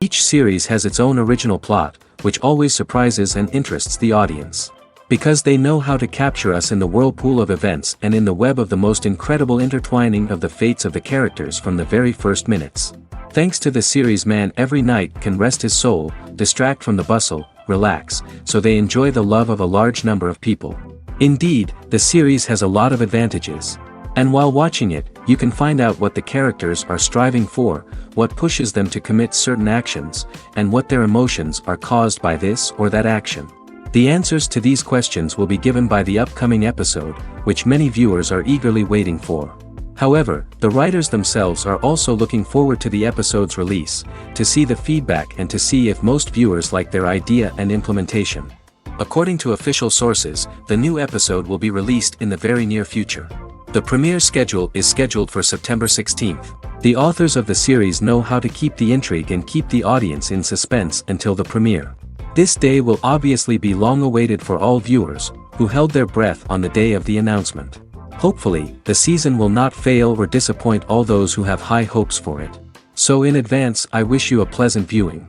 Each series has its own original plot, which always surprises and interests the audience. Because they know how to capture us in the whirlpool of events and in the web of the most incredible intertwining of the fates of the characters from the very first minutes. Thanks to the series, man every night can rest his soul, distract from the bustle, relax, so they enjoy the love of a large number of people. Indeed, the series has a lot of advantages. And while watching it, you can find out what the characters are striving for, what pushes them to commit certain actions, and what their emotions are caused by this or that action. The answers to these questions will be given by the upcoming episode, which many viewers are eagerly waiting for. However, the writers themselves are also looking forward to the episode's release, to see the feedback and to see if most viewers like their idea and implementation. According to official sources, the new episode will be released in the very near future. The premiere schedule is scheduled for September 16th. The authors of the series know how to keep the intrigue and keep the audience in suspense until the premiere. This day will obviously be long awaited for all viewers, who held their breath on the day of the announcement. Hopefully, the season will not fail or disappoint all those who have high hopes for it. So in advance, I wish you a pleasant viewing.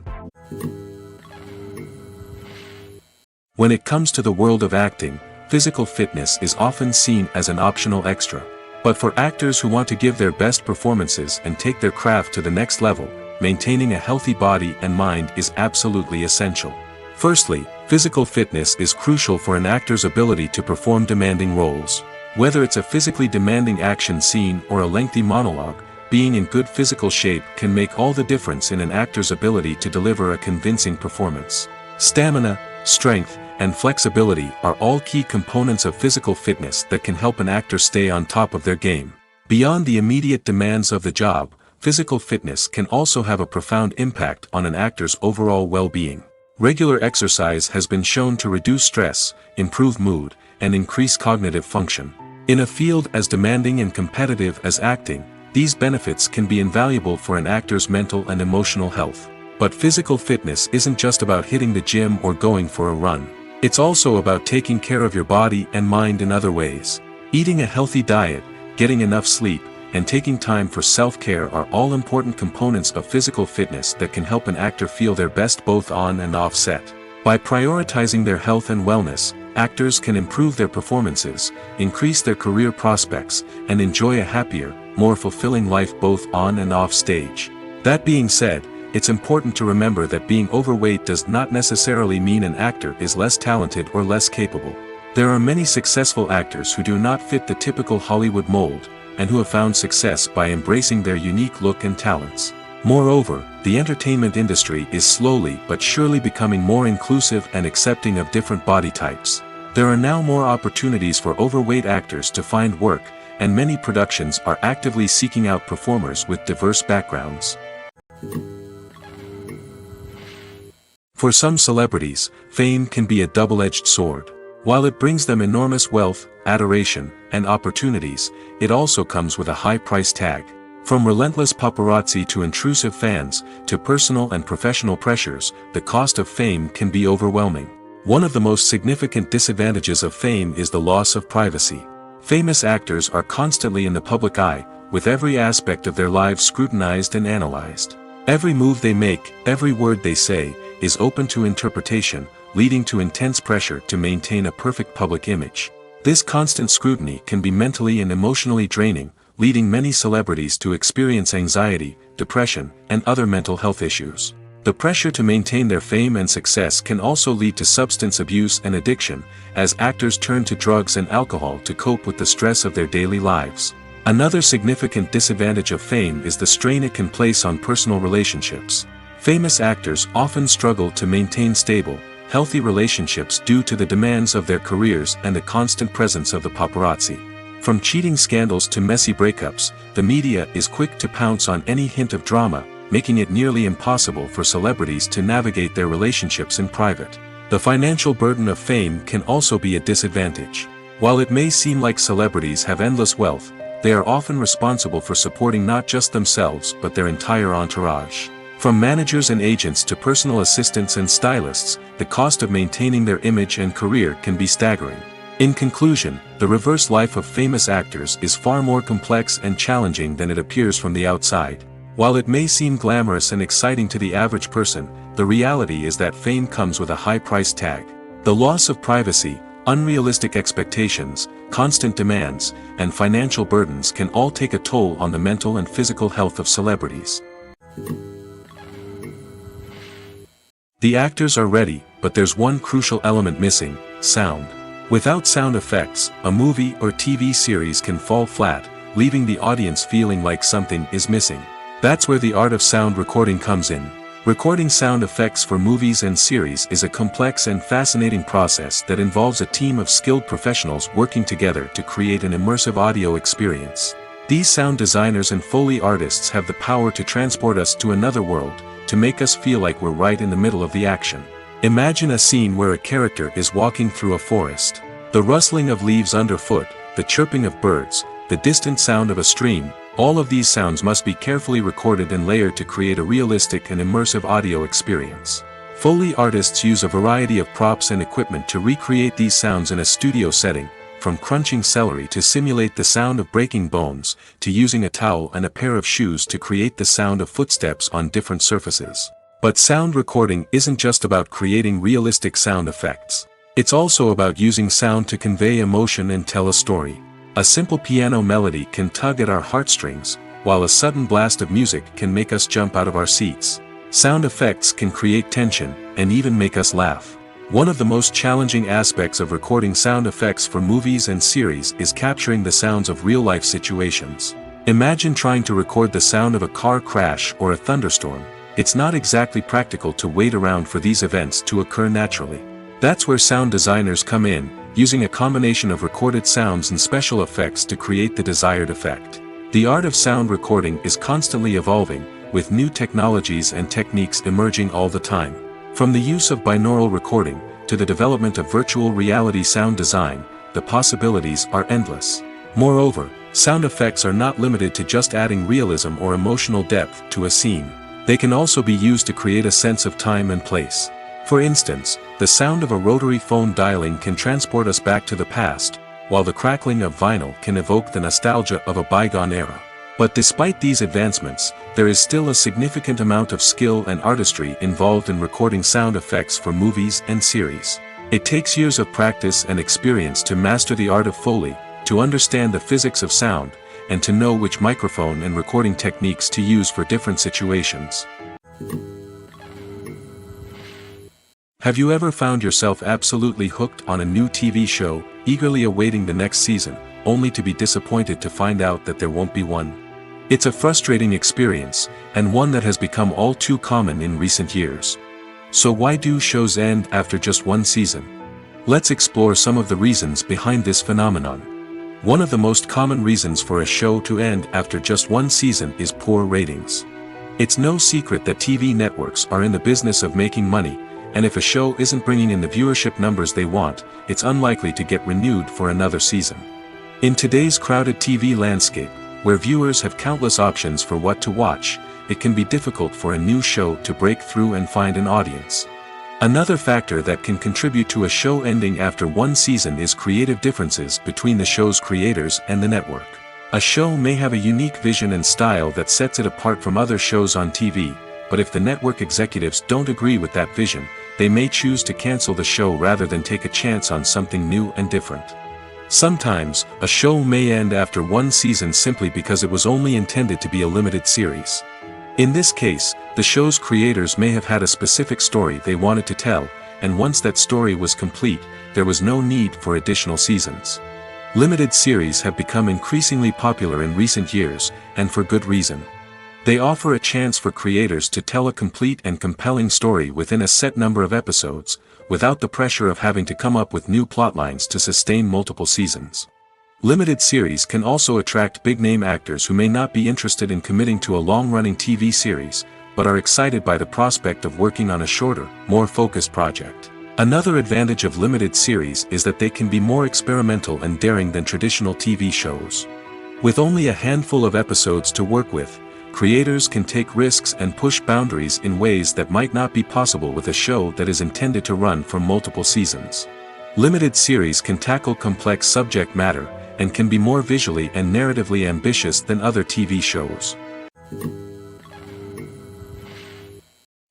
When it comes to the world of acting, physical fitness is often seen as an optional extra. But for actors who want to give their best performances and take their craft to the next level, maintaining a healthy body and mind is absolutely essential. Firstly, physical fitness is crucial for an actor's ability to perform demanding roles. Whether it's a physically demanding action scene or a lengthy monologue, being in good physical shape can make all the difference in an actor's ability to deliver a convincing performance. Stamina, strength, and flexibility are all key components of physical fitness that can help an actor stay on top of their game. Beyond the immediate demands of the job, physical fitness can also have a profound impact on an actor's overall well-being. Regular exercise has been shown to reduce stress, improve mood, and increase cognitive function. In a field as demanding and competitive as acting, these benefits can be invaluable for an actor's mental and emotional health. But physical fitness isn't just about hitting the gym or going for a run. It's also about taking care of your body and mind in other ways. Eating a healthy diet, getting enough sleep, and taking time for self-care are all important components of physical fitness that can help an actor feel their best both on and off set. By prioritizing their health and wellness, actors can improve their performances, increase their career prospects, and enjoy a happier, more fulfilling life both on and off stage. That being said, it's important to remember that being overweight does not necessarily mean an actor is less talented or less capable. There are many successful actors who do not fit the typical Hollywood mold, and who have found success by embracing their unique look and talents. Moreover, the entertainment industry is slowly but surely becoming more inclusive and accepting of different body types. There are now more opportunities for overweight actors to find work, and many productions are actively seeking out performers with diverse backgrounds. For some celebrities, fame can be a double-edged sword. While it brings them enormous wealth, adoration, and opportunities, it also comes with a high price tag. From relentless paparazzi to intrusive fans, to personal and professional pressures, the cost of fame can be overwhelming. One of the most significant disadvantages of fame is the loss of privacy. Famous actors are constantly in the public eye, with every aspect of their lives scrutinized and analyzed. Every move they make, every word they say, is open to interpretation, leading to intense pressure to maintain a perfect public image. This constant scrutiny can be mentally and emotionally draining, leading many celebrities to experience anxiety, depression, and other mental health issues. The pressure to maintain their fame and success can also lead to substance abuse and addiction, as actors turn to drugs and alcohol to cope with the stress of their daily lives. Another significant disadvantage of fame is the strain it can place on personal relationships. Famous actors often struggle to maintain stable, healthy relationships due to the demands of their careers and the constant presence of the paparazzi. From cheating scandals to messy breakups, the media is quick to pounce on any hint of drama, making it nearly impossible for celebrities to navigate their relationships in private. The financial burden of fame can also be a disadvantage. While it may seem like celebrities have endless wealth, they are often responsible for supporting not just themselves but their entire entourage. From managers and agents to personal assistants and stylists, the cost of maintaining their image and career can be staggering. In conclusion, the reverse life of famous actors is far more complex and challenging than it appears from the outside. While it may seem glamorous and exciting to the average person, the reality is that fame comes with a high price tag. The loss of privacy, unrealistic expectations, constant demands, and financial burdens can all take a toll on the mental and physical health of celebrities. The actors are ready, but there's one crucial element missing: sound. Without sound effects, a movie or TV series can fall flat, leaving the audience feeling like something is missing. That's where the art of sound recording comes in. Recording sound effects for movies and series is a complex and fascinating process that involves a team of skilled professionals working together to create an immersive audio experience. These sound designers and Foley artists have the power to transport us to another world, to make us feel like we're right in the middle of the action. Imagine a scene where a character is walking through a forest. The rustling of leaves underfoot, the chirping of birds, the distant sound of a stream, all of these sounds must be carefully recorded and layered to create a realistic and immersive audio experience. Foley artists use a variety of props and equipment to recreate these sounds in a studio setting, from crunching celery to simulate the sound of breaking bones, to using a towel and a pair of shoes to create the sound of footsteps on different surfaces. But sound recording isn't just about creating realistic sound effects. It's also about using sound to convey emotion and tell a story. A simple piano melody can tug at our heartstrings, while a sudden blast of music can make us jump out of our seats. Sound effects can create tension, and even make us laugh. One of the most challenging aspects of recording sound effects for movies and series is capturing the sounds of real-life situations. Imagine trying to record the sound of a car crash or a thunderstorm. It's not exactly practical to wait around for these events to occur naturally. That's where sound designers come in, using a combination of recorded sounds and special effects to create the desired effect. The art of sound recording is constantly evolving, with new technologies and techniques emerging all the time. From the use of binaural recording, to the development of virtual reality sound design, the possibilities are endless. Moreover, sound effects are not limited to just adding realism or emotional depth to a scene. They can also be used to create a sense of time and place. For instance, the sound of a rotary phone dialing can transport us back to the past, while the crackling of vinyl can evoke the nostalgia of a bygone era. But despite these advancements, there is still a significant amount of skill and artistry involved in recording sound effects for movies and series. It takes years of practice and experience to master the art of Foley, to understand the physics of sound, and to know which microphone and recording techniques to use for different situations. Have you ever found yourself absolutely hooked on a new TV show, eagerly awaiting the next season, only to be disappointed to find out that there won't be one? It's a frustrating experience, and one that has become all too common in recent years. So why do shows end after just one season? Let's explore some of the reasons behind this phenomenon. One of the most common reasons for a show to end after just one season is poor ratings. It's no secret that TV networks are in the business of making money, and if a show isn't bringing in the viewership numbers they want, it's unlikely to get renewed for another season. In today's crowded TV landscape, where viewers have countless options for what to watch, it can be difficult for a new show to break through and find an audience. Another factor that can contribute to a show ending after one season is creative differences between the show's creators and the network. A show may have a unique vision and style that sets it apart from other shows on TV, but if the network executives don't agree with that vision, they may choose to cancel the show rather than take a chance on something new and different. Sometimes, a show may end after one season simply because it was only intended to be a limited series. In this case, the show's creators may have had a specific story they wanted to tell, and once that story was complete, there was no need for additional seasons. Limited series have become increasingly popular in recent years, and for good reason. They offer a chance for creators to tell a complete and compelling story within a set number of episodes, without the pressure of having to come up with new plotlines to sustain multiple seasons. Limited series can also attract big-name actors who may not be interested in committing to a long-running TV series, but are excited by the prospect of working on a shorter, more focused project. Another advantage of limited series is that they can be more experimental and daring than traditional TV shows. With only a handful of episodes to work with, creators can take risks and push boundaries in ways that might not be possible with a show that is intended to run for multiple seasons. Limited series can tackle complex subject matter, and can be more visually and narratively ambitious than other TV shows.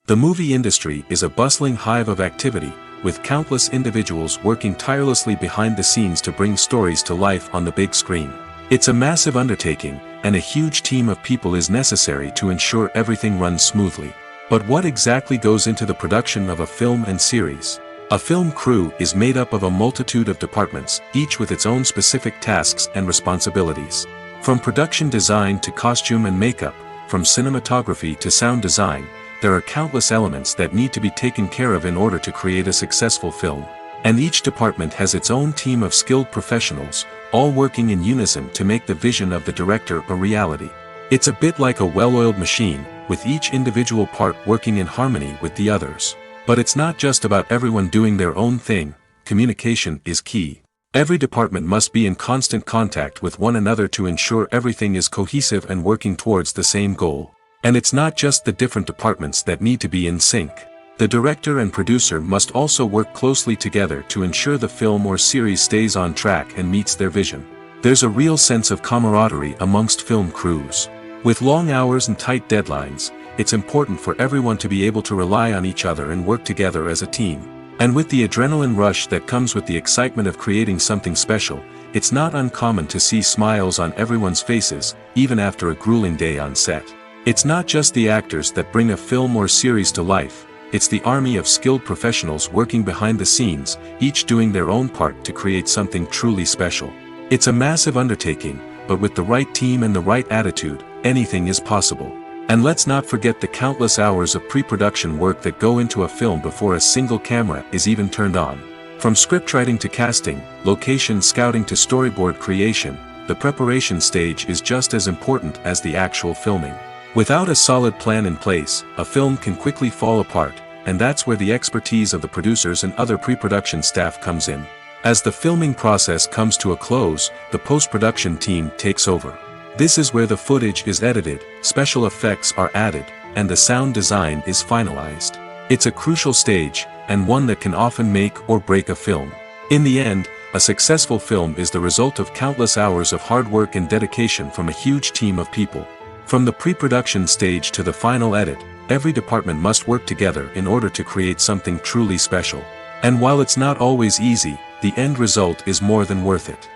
The movie industry is a bustling hive of activity, with countless individuals working tirelessly behind the scenes to bring stories to life on the big screen. It's a massive undertaking, and a huge team of people is necessary to ensure everything runs smoothly. But what exactly goes into the production of a film and series? A film crew is made up of a multitude of departments, each with its own specific tasks and responsibilities. From production design to costume and makeup, from cinematography to sound design, there are countless elements that need to be taken care of in order to create a successful film. And each department has its own team of skilled professionals, all working in unison to make the vision of the director a reality. It's a bit like a well-oiled machine, with each individual part working in harmony with the others. But it's not just about everyone doing their own thing. Communication is key. Every department must be in constant contact with one another to ensure everything is cohesive and working towards the same goal. And it's not just the different departments that need to be in sync. The director and producer must also work closely together to ensure the film or series stays on track and meets their vision. There's a real sense of camaraderie amongst film crews. With long hours and tight deadlines, it's important for everyone to be able to rely on each other and work together as a team. And with the adrenaline rush that comes with the excitement of creating something special, it's not uncommon to see smiles on everyone's faces, even after a grueling day on set. It's not just the actors that bring a film or series to life, it's the army of skilled professionals working behind the scenes, each doing their own part to create something truly special. It's a massive undertaking, but with the right team and the right attitude, anything is possible. And let's not forget the countless hours of pre-production work that go into a film before a single camera is even turned on. From scriptwriting to casting, location scouting to storyboard creation, the preparation stage is just as important as the actual filming. Without a solid plan in place, a film can quickly fall apart, and that's where the expertise of the producers and other pre-production staff comes in. As the filming process comes to a close, the post-production team takes over. This is where the footage is edited, special effects are added, and the sound design is finalized. It's a crucial stage, and one that can often make or break a film. In the end, a successful film is the result of countless hours of hard work and dedication from a huge team of people. From the pre-production stage to the final edit, every department must work together in order to create something truly special. And while it's not always easy, the end result is more than worth it.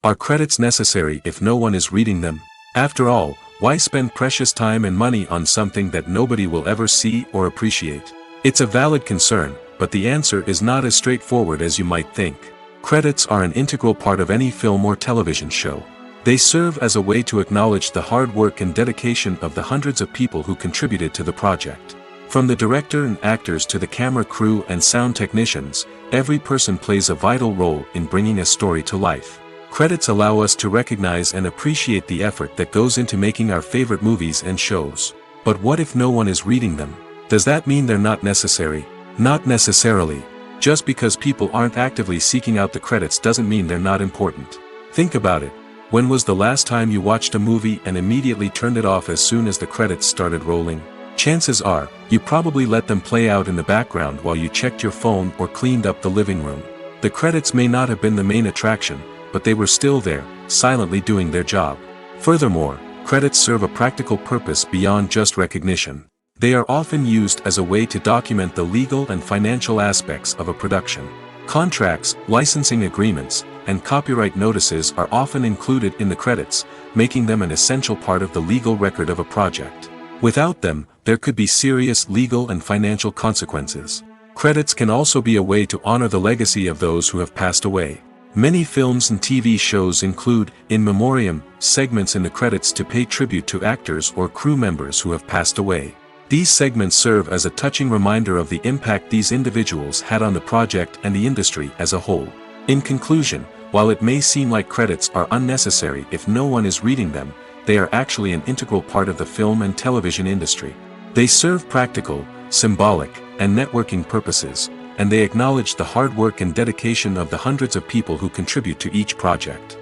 Are credits necessary if no one is reading them? After all, why spend precious time and money on something that nobody will ever see or appreciate? It's a valid concern, but the answer is not as straightforward as you might think. Credits are an integral part of any film or television show. They serve as a way to acknowledge the hard work and dedication of the hundreds of people who contributed to the project. From the director and actors to the camera crew and sound technicians, every person plays a vital role in bringing a story to life. Credits allow us to recognize and appreciate the effort that goes into making our favorite movies and shows. But what if no one is reading them? Does that mean they're not necessary? Not necessarily. Just because people aren't actively seeking out the credits doesn't mean they're not important. Think about it. When was the last time you watched a movie and immediately turned it off as soon as the credits started rolling? Chances are, you probably let them play out in the background while you checked your phone or cleaned up the living room. The credits may not have been the main attraction, but they were still there, silently doing their job. Furthermore, credits serve a practical purpose beyond just recognition. They are often used as a way to document the legal and financial aspects of a production. Contracts, licensing agreements, and copyright notices are often included in the credits, making them an essential part of the legal record of a project. Without them, there could be serious legal and financial consequences. Credits can also be a way to honor the legacy of those who have passed away. Many films and TV shows include, in memoriam, segments in the credits to pay tribute to actors or crew members who have passed away. These segments serve as a touching reminder of the impact these individuals had on the project and the industry as a whole. In conclusion, while it may seem like credits are unnecessary if no one is reading them, they are actually an integral part of the film and television industry. They serve practical, symbolic, and networking purposes, and they acknowledge the hard work and dedication of the hundreds of people who contribute to each project.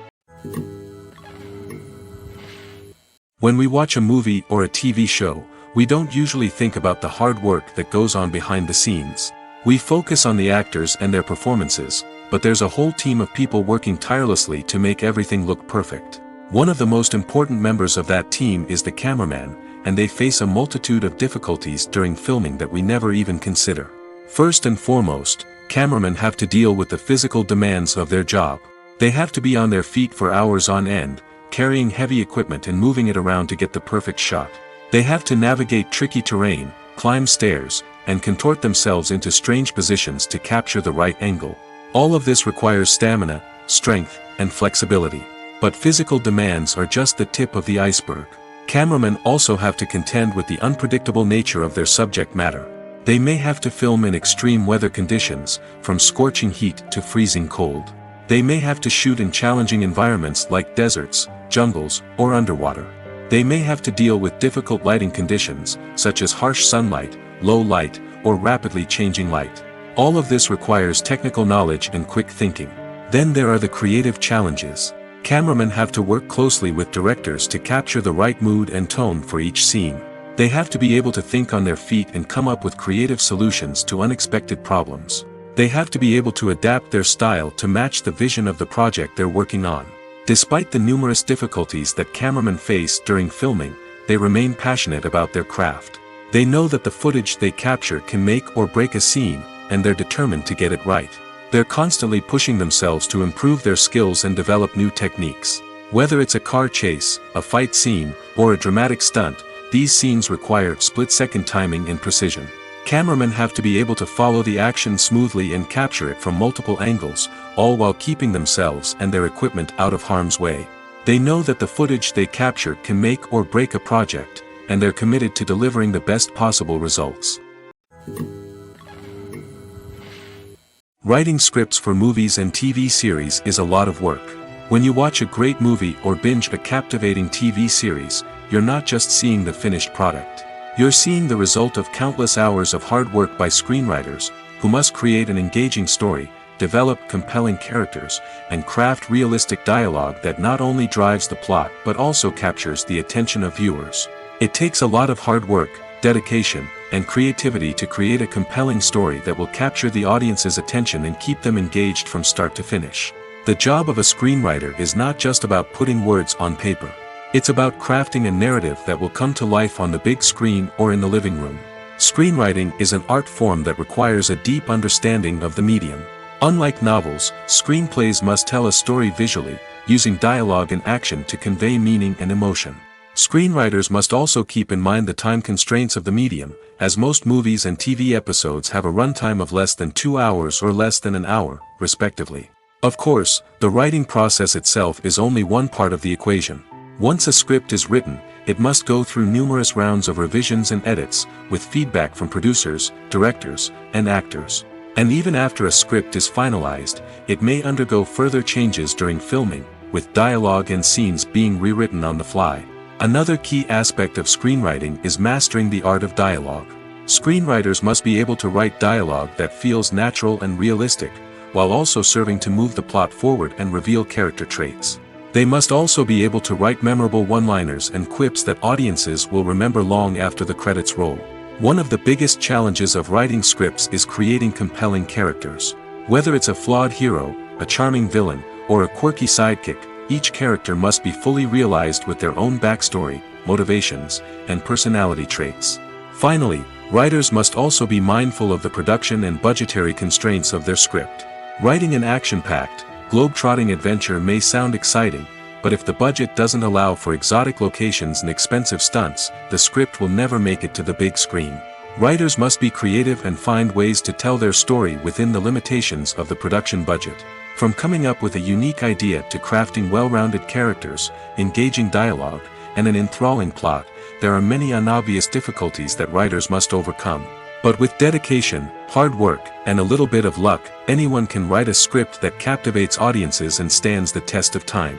When we watch a movie or a TV show, we don't usually think about the hard work that goes on behind the scenes. We focus on the actors and their performances, but there's a whole team of people working tirelessly to make everything look perfect. One of the most important members of that team is the cameraman, and they face a multitude of difficulties during filming that we never even consider. First and foremost, cameramen have to deal with the physical demands of their job. They have to be on their feet for hours on end, carrying heavy equipment and moving it around to get the perfect shot. They have to navigate tricky terrain, climb stairs, and contort themselves into strange positions to capture the right angle. All of this requires stamina, strength, and flexibility. But physical demands are just the tip of the iceberg. Cameramen also have to contend with the unpredictable nature of their subject matter. They may have to film in extreme weather conditions, from scorching heat to freezing cold. They may have to shoot in challenging environments like deserts, jungles, or underwater. They may have to deal with difficult lighting conditions, such as harsh sunlight, low light, or rapidly changing light. All of this requires technical knowledge and quick thinking. Then there are the creative challenges. Cameramen have to work closely with directors to capture the right mood and tone for each scene. They have to be able to think on their feet and come up with creative solutions to unexpected problems. They have to be able to adapt their style to match the vision of the project they're working on. Despite the numerous difficulties that cameramen face during filming, they remain passionate about their craft. They know that the footage they capture can make or break a scene, and they're determined to get it right. They're constantly pushing themselves to improve their skills and develop new techniques. Whether it's a car chase, a fight scene, or a dramatic stunt, these scenes require split-second timing and precision. Cameramen have to be able to follow the action smoothly and capture it from multiple angles, all while keeping themselves and their equipment out of harm's way. They know that the footage they capture can make or break a project, and they're committed to delivering the best possible results. Writing scripts for movies and TV series is a lot of work. When you watch a great movie or binge a captivating TV series, you're not just seeing the finished product. You're seeing the result of countless hours of hard work by screenwriters, who must create an engaging story, develop compelling characters, and craft realistic dialogue that not only drives the plot but also captures the attention of viewers. It takes a lot of hard work, dedication, and creativity to create a compelling story that will capture the audience's attention and keep them engaged from start to finish. The job of a screenwriter is not just about putting words on paper. It's about crafting a narrative that will come to life on the big screen or in the living room. Screenwriting is an art form that requires a deep understanding of the medium. Unlike novels, screenplays must tell a story visually, using dialogue and action to convey meaning and emotion. Screenwriters must also keep in mind the time constraints of the medium, as most movies and TV episodes have a runtime of less than 2 hours or less than an hour, respectively. Of course, the writing process itself is only one part of the equation. Once a script is written, it must go through numerous rounds of revisions and edits, with feedback from producers, directors, and actors. And even after a script is finalized, it may undergo further changes during filming, with dialogue and scenes being rewritten on the fly. Another key aspect of screenwriting is mastering the art of dialogue. Screenwriters must be able to write dialogue that feels natural and realistic, while also serving to move the plot forward and reveal character traits. They must also be able to write memorable one-liners and quips that audiences will remember long after the credits roll. One of the biggest challenges of writing scripts is creating compelling characters. Whether it's a flawed hero, a charming villain, or a quirky sidekick, each character must be fully realized with their own backstory, motivations, and personality traits. Finally, writers must also be mindful of the production and budgetary constraints of their script. Writing an action-packed, globe-trotting adventure may sound exciting, but if the budget doesn't allow for exotic locations and expensive stunts, the script will never make it to the big screen. Writers must be creative and find ways to tell their story within the limitations of the production budget. From coming up with a unique idea to crafting well-rounded characters, engaging dialogue, and an enthralling plot, there are many unobvious difficulties that writers must overcome. But with dedication, hard work, and a little bit of luck, anyone can write a script that captivates audiences and stands the test of time.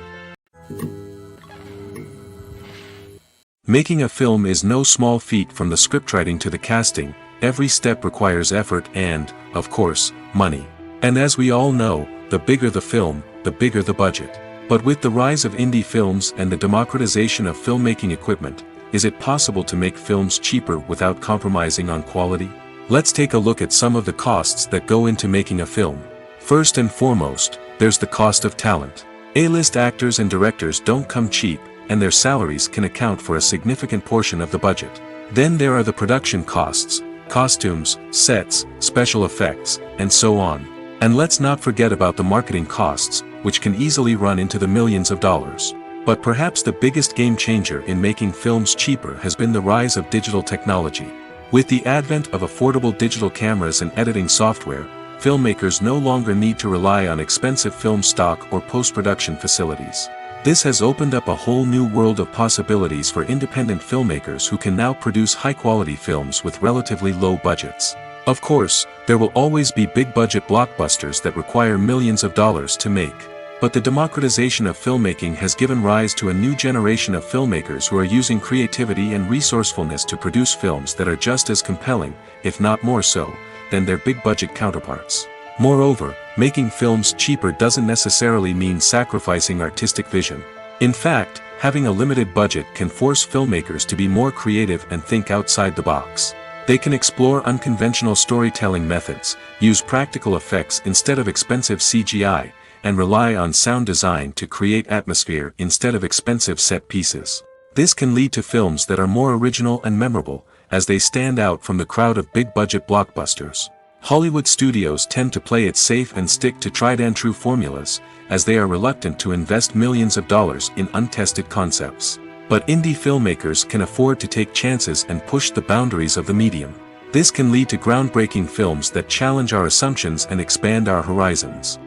Making a film is no small feat. From the scriptwriting to the casting, every step requires effort and, of course, money. And as we all know, the bigger the film, the bigger the budget. But with the rise of indie films and the democratization of filmmaking equipment, is it possible to make films cheaper without compromising on quality? Let's take a look at some of the costs that go into making a film. First and foremost, there's the cost of talent. A-list actors and directors don't come cheap, and their salaries can account for a significant portion of the budget. Then there are the production costs, costumes, sets, special effects, and so on. And let's not forget about the marketing costs, which can easily run into the millions of dollars. But perhaps the biggest game changer in making films cheaper has been the rise of digital technology. With the advent of affordable digital cameras and editing software, filmmakers no longer need to rely on expensive film stock or post-production facilities. This has opened up a whole new world of possibilities for independent filmmakers who can now produce high-quality films with relatively low budgets. Of course, there will always be big-budget blockbusters that require millions of dollars to make. But the democratization of filmmaking has given rise to a new generation of filmmakers who are using creativity and resourcefulness to produce films that are just as compelling, if not more so, than their big-budget counterparts. Moreover, making films cheaper doesn't necessarily mean sacrificing artistic vision. In fact, having a limited budget can force filmmakers to be more creative and think outside the box. They can explore unconventional storytelling methods, use practical effects instead of expensive CGI, and rely on sound design to create atmosphere instead of expensive set pieces. This can lead to films that are more original and memorable, as they stand out from the crowd of big-budget blockbusters. Hollywood studios tend to play it safe and stick to tried-and-true formulas, as they are reluctant to invest millions of dollars in untested concepts. But indie filmmakers can afford to take chances and push the boundaries of the medium. This can lead to groundbreaking films that challenge our assumptions and expand our horizons.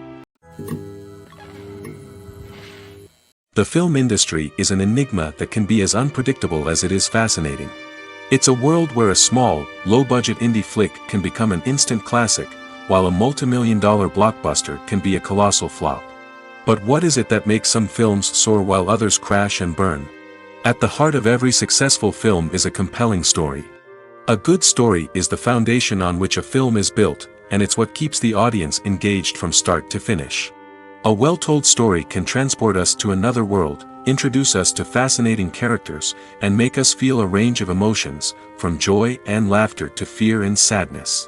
The film industry is an enigma that can be as unpredictable as it is fascinating. It's a world where a small, low-budget indie flick can become an instant classic, while a multi-million-dollar blockbuster can be a colossal flop. But what is it that makes some films soar while others crash and burn? At the heart of every successful film is a compelling story. A good story is the foundation on which a film is built, and it's what keeps the audience engaged from start to finish. A well-told story can transport us to another world, introduce us to fascinating characters, and make us feel a range of emotions, from joy and laughter to fear and sadness.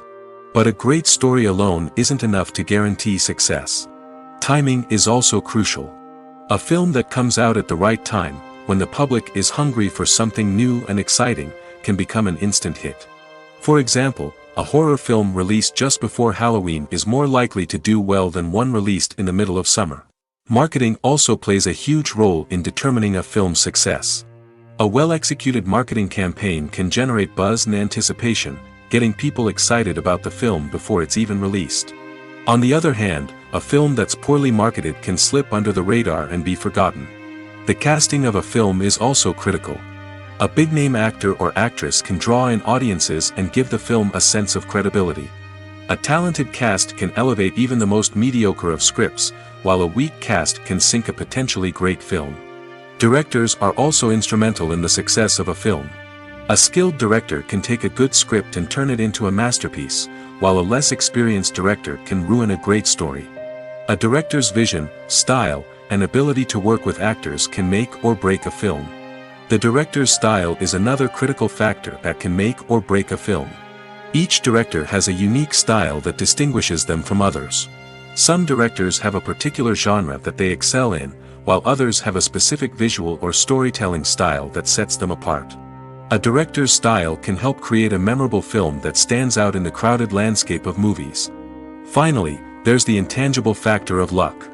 But a great story alone isn't enough to guarantee success. Timing is also crucial. A film that comes out at the right time, when the public is hungry for something new and exciting, can become an instant hit. For example, a horror film released just before Halloween is more likely to do well than one released in the middle of summer. Marketing also plays a huge role in determining a film's success. A well-executed marketing campaign can generate buzz and anticipation, getting people excited about the film before it's even released. On the other hand, a film that's poorly marketed can slip under the radar and be forgotten. The casting of a film is also critical. A big-name actor or actress can draw in audiences and give the film a sense of credibility. A talented cast can elevate even the most mediocre of scripts, while a weak cast can sink a potentially great film. Directors are also instrumental in the success of a film. A skilled director can take a good script and turn it into a masterpiece, while a less experienced director can ruin a great story. A director's vision, style, and ability to work with actors can make or break a film. The director's style is another critical factor that can make or break a film. Each director has a unique style that distinguishes them from others. Some directors have a particular genre that they excel in, while others have a specific visual or storytelling style that sets them apart. A director's style can help create a memorable film that stands out in the crowded landscape of movies. Finally, there's the intangible factor of luck.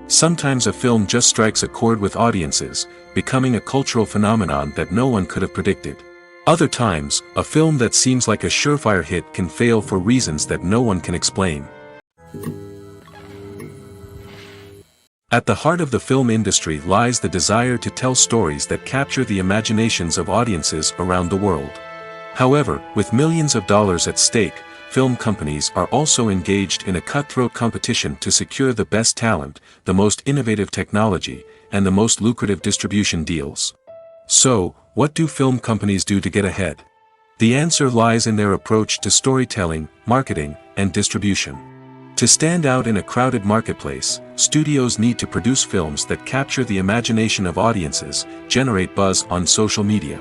Sometimes a film just strikes a chord with audiences, becoming a cultural phenomenon that no one could have predicted. Other times, a film that seems like a surefire hit can fail for reasons that no one can explain. At the heart of the film industry lies the desire to tell stories that capture the imaginations of audiences around the world. However, with millions of dollars at stake, film companies are also engaged in a cutthroat competition to secure the best talent, the most innovative technology, and the most lucrative distribution deals. So, what do film companies do to get ahead? The answer lies in their approach to storytelling, marketing, and distribution. To stand out in a crowded marketplace, studios need to produce films that capture the imagination of audiences, generate buzz on social media.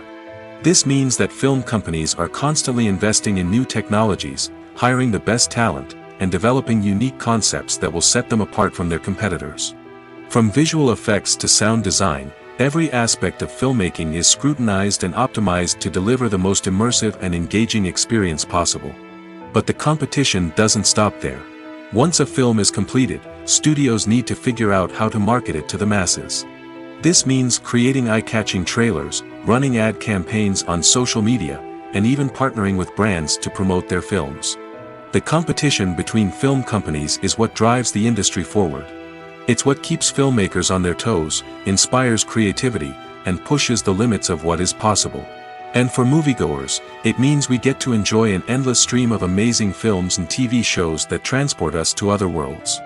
This means that film companies are constantly investing in new technologies, hiring the best talent, and developing unique concepts that will set them apart from their competitors. From visual effects to sound design, Every aspect of filmmaking is scrutinized and optimized to deliver the most immersive and engaging experience possible. But the competition doesn't stop there. Once a film is completed, studios need to figure out how to market it to the masses. This means creating eye-catching trailers, running ad campaigns on social media, and even partnering with brands to promote their films. The competition between film companies is what drives the industry forward. It's what keeps filmmakers on their toes, inspires creativity, and pushes the limits of what is possible. And for moviegoers, it means we get to enjoy an endless stream of amazing films and TV shows that transport us to other worlds.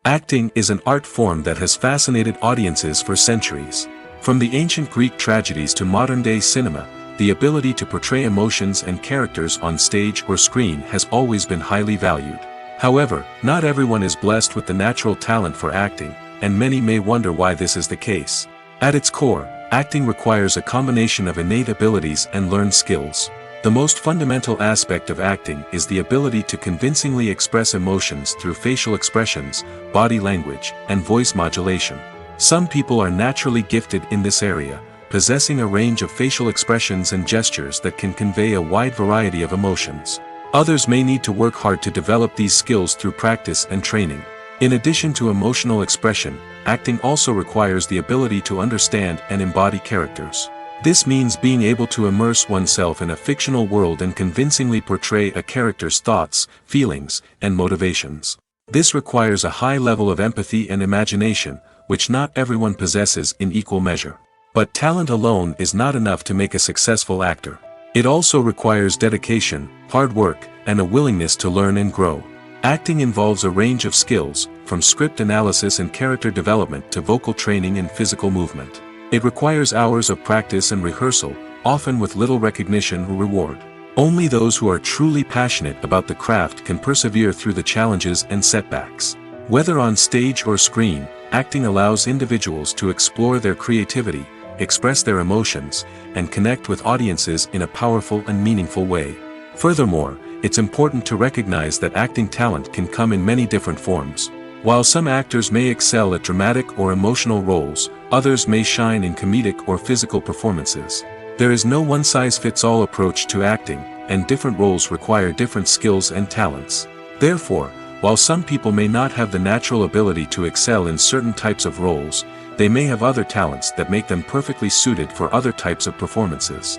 Acting is an art form that has fascinated audiences for centuries. From the ancient Greek tragedies to modern-day cinema, the ability to portray emotions and characters on stage or screen has always been highly valued. However, not everyone is blessed with the natural talent for acting, and many may wonder why this is the case. At its core, acting requires a combination of innate abilities and learned skills. The most fundamental aspect of acting is the ability to convincingly express emotions through facial expressions, body language, and voice modulation. Some people are naturally gifted in this area, possessing a range of facial expressions and gestures that can convey a wide variety of emotions. Others may need to work hard to develop these skills through practice and training. In addition to emotional expression, acting also requires the ability to understand and embody characters. This means being able to immerse oneself in a fictional world and convincingly portray a character's thoughts, feelings, and motivations. This requires a high level of empathy and imagination, which not everyone possesses in equal measure. But talent alone is not enough to make a successful actor. It also requires dedication, hard work, and a willingness to learn and grow. Acting involves a range of skills, from script analysis and character development to vocal training and physical movement. It requires hours of practice and rehearsal, often with little recognition or reward. Only those who are truly passionate about the craft can persevere through the challenges and setbacks. Whether on stage or screen, acting allows individuals to explore their creativity, express their emotions, and connect with audiences in a powerful and meaningful way. Furthermore, it's important to recognize that acting talent can come in many different forms. While some actors may excel at dramatic or emotional roles, others may shine in comedic or physical performances. There is no one-size-fits-all approach to acting, and different roles require different skills and talents. Therefore, while some people may not have the natural ability to excel in certain types of roles, they may have other talents that make them perfectly suited for other types of performances.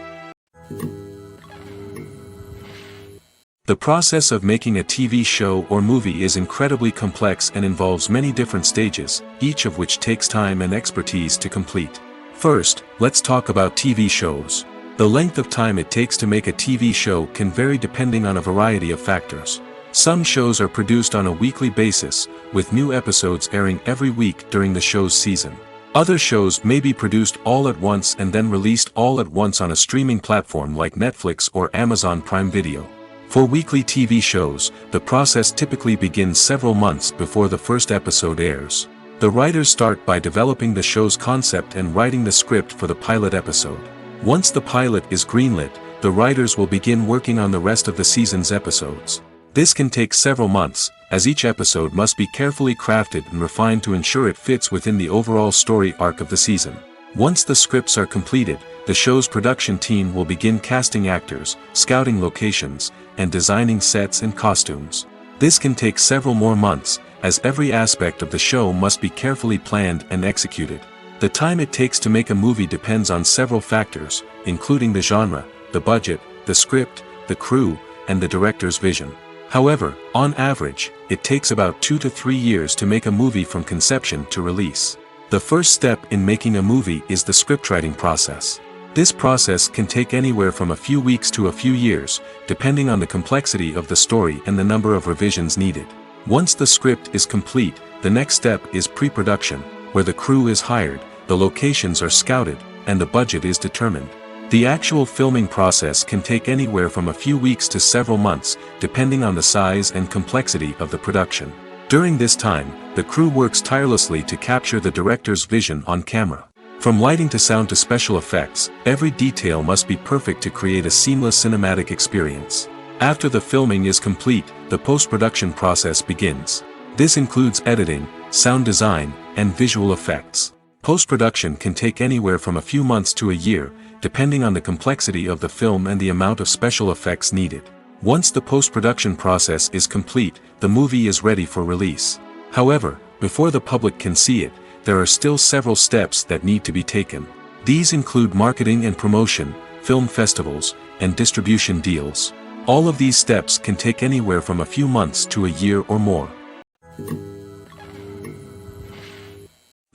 The process of making a TV show or movie is incredibly complex and involves many different stages, each of which takes time and expertise to complete. First, let's talk about TV shows. The length of time it takes to make a TV show can vary depending on a variety of factors. Some shows are produced on a weekly basis, with new episodes airing every week during the show's season. Other shows may be produced all at once and then released all at once on a streaming platform like Netflix or Amazon Prime Video. For weekly TV shows, the process typically begins several months before the first episode airs. The writers start by developing the show's concept and writing the script for the pilot episode. Once the pilot is greenlit, the writers will begin working on the rest of the season's episodes. This can take several months, as each episode must be carefully crafted and refined to ensure it fits within the overall story arc of the season. Once the scripts are completed, the show's production team will begin casting actors, scouting locations, and designing sets and costumes. This can take several more months, as every aspect of the show must be carefully planned and executed. The time it takes to make a movie depends on several factors, including the genre, the budget, the script, the crew, and the director's vision. However, on average, it takes about 2 to 3 years to make a movie from conception to release. The first step in making a movie is the scriptwriting process. This process can take anywhere from a few weeks to a few years, depending on the complexity of the story and the number of revisions needed. Once the script is complete, the next step is pre-production, where the crew is hired, the locations are scouted, and the budget is determined. The actual filming process can take anywhere from a few weeks to several months, depending on the size and complexity of the production. During this time, the crew works tirelessly to capture the director's vision on camera. From lighting to sound to special effects, every detail must be perfect to create a seamless cinematic experience. After the filming is complete, the post-production process begins. This includes editing, sound design, and visual effects. Post-production can take anywhere from a few months to a year, depending on the complexity of the film and the amount of special effects needed. Once the post-production process is complete, the movie is ready for release. However, before the public can see it, there are still several steps that need to be taken. These include marketing and promotion, film festivals, and distribution deals. All of these steps can take anywhere from a few months to a year or more.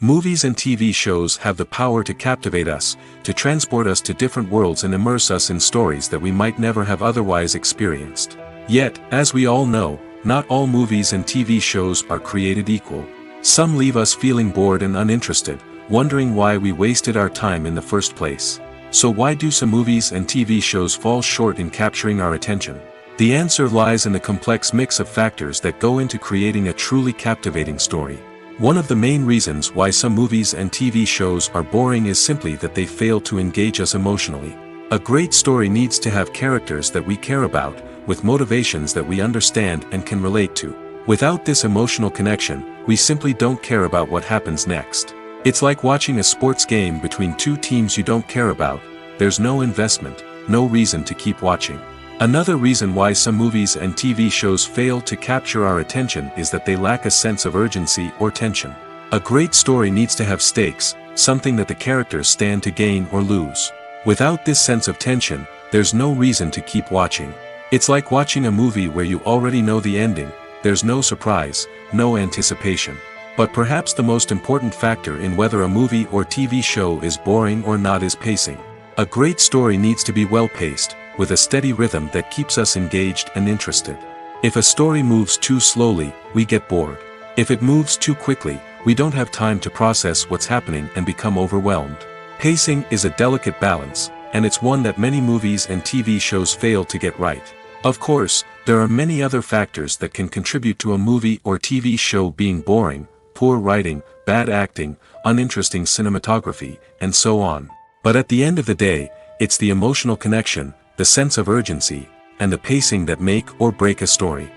Movies and TV shows have the power to captivate us, to transport us to different worlds and immerse us in stories that we might never have otherwise experienced. Yet, as we all know, not all movies and TV shows are created equal. Some leave us feeling bored and uninterested, wondering why we wasted our time in the first place. So why do some movies and TV shows fall short in capturing our attention? The answer lies in the complex mix of factors that go into creating a truly captivating story. One of the main reasons why some movies and TV shows are boring is simply that they fail to engage us emotionally. A great story needs to have characters that we care about, with motivations that we understand and can relate to. Without this emotional connection, we simply don't care about what happens next. It's like watching a sports game between two teams you don't care about. There's no investment, no reason to keep watching. Another reason why some movies and TV shows fail to capture our attention is that they lack a sense of urgency or tension. A great story needs to have stakes, something that the characters stand to gain or lose. Without this sense of tension, there's no reason to keep watching. It's like watching a movie where you already know the ending. There's no surprise, no anticipation. But perhaps the most important factor in whether a movie or TV show is boring or not is pacing. A great story needs to be well-paced, with a steady rhythm that keeps us engaged and interested. If a story moves too slowly, we get bored. If it moves too quickly, we don't have time to process what's happening and become overwhelmed. Pacing is a delicate balance, and it's one that many movies and TV shows fail to get right. Of course, there are many other factors that can contribute to a movie or TV show being boring: poor writing, bad acting, uninteresting cinematography, and so on. But at the end of the day, it's the emotional connection, the sense of urgency, and the pacing that make or break a story.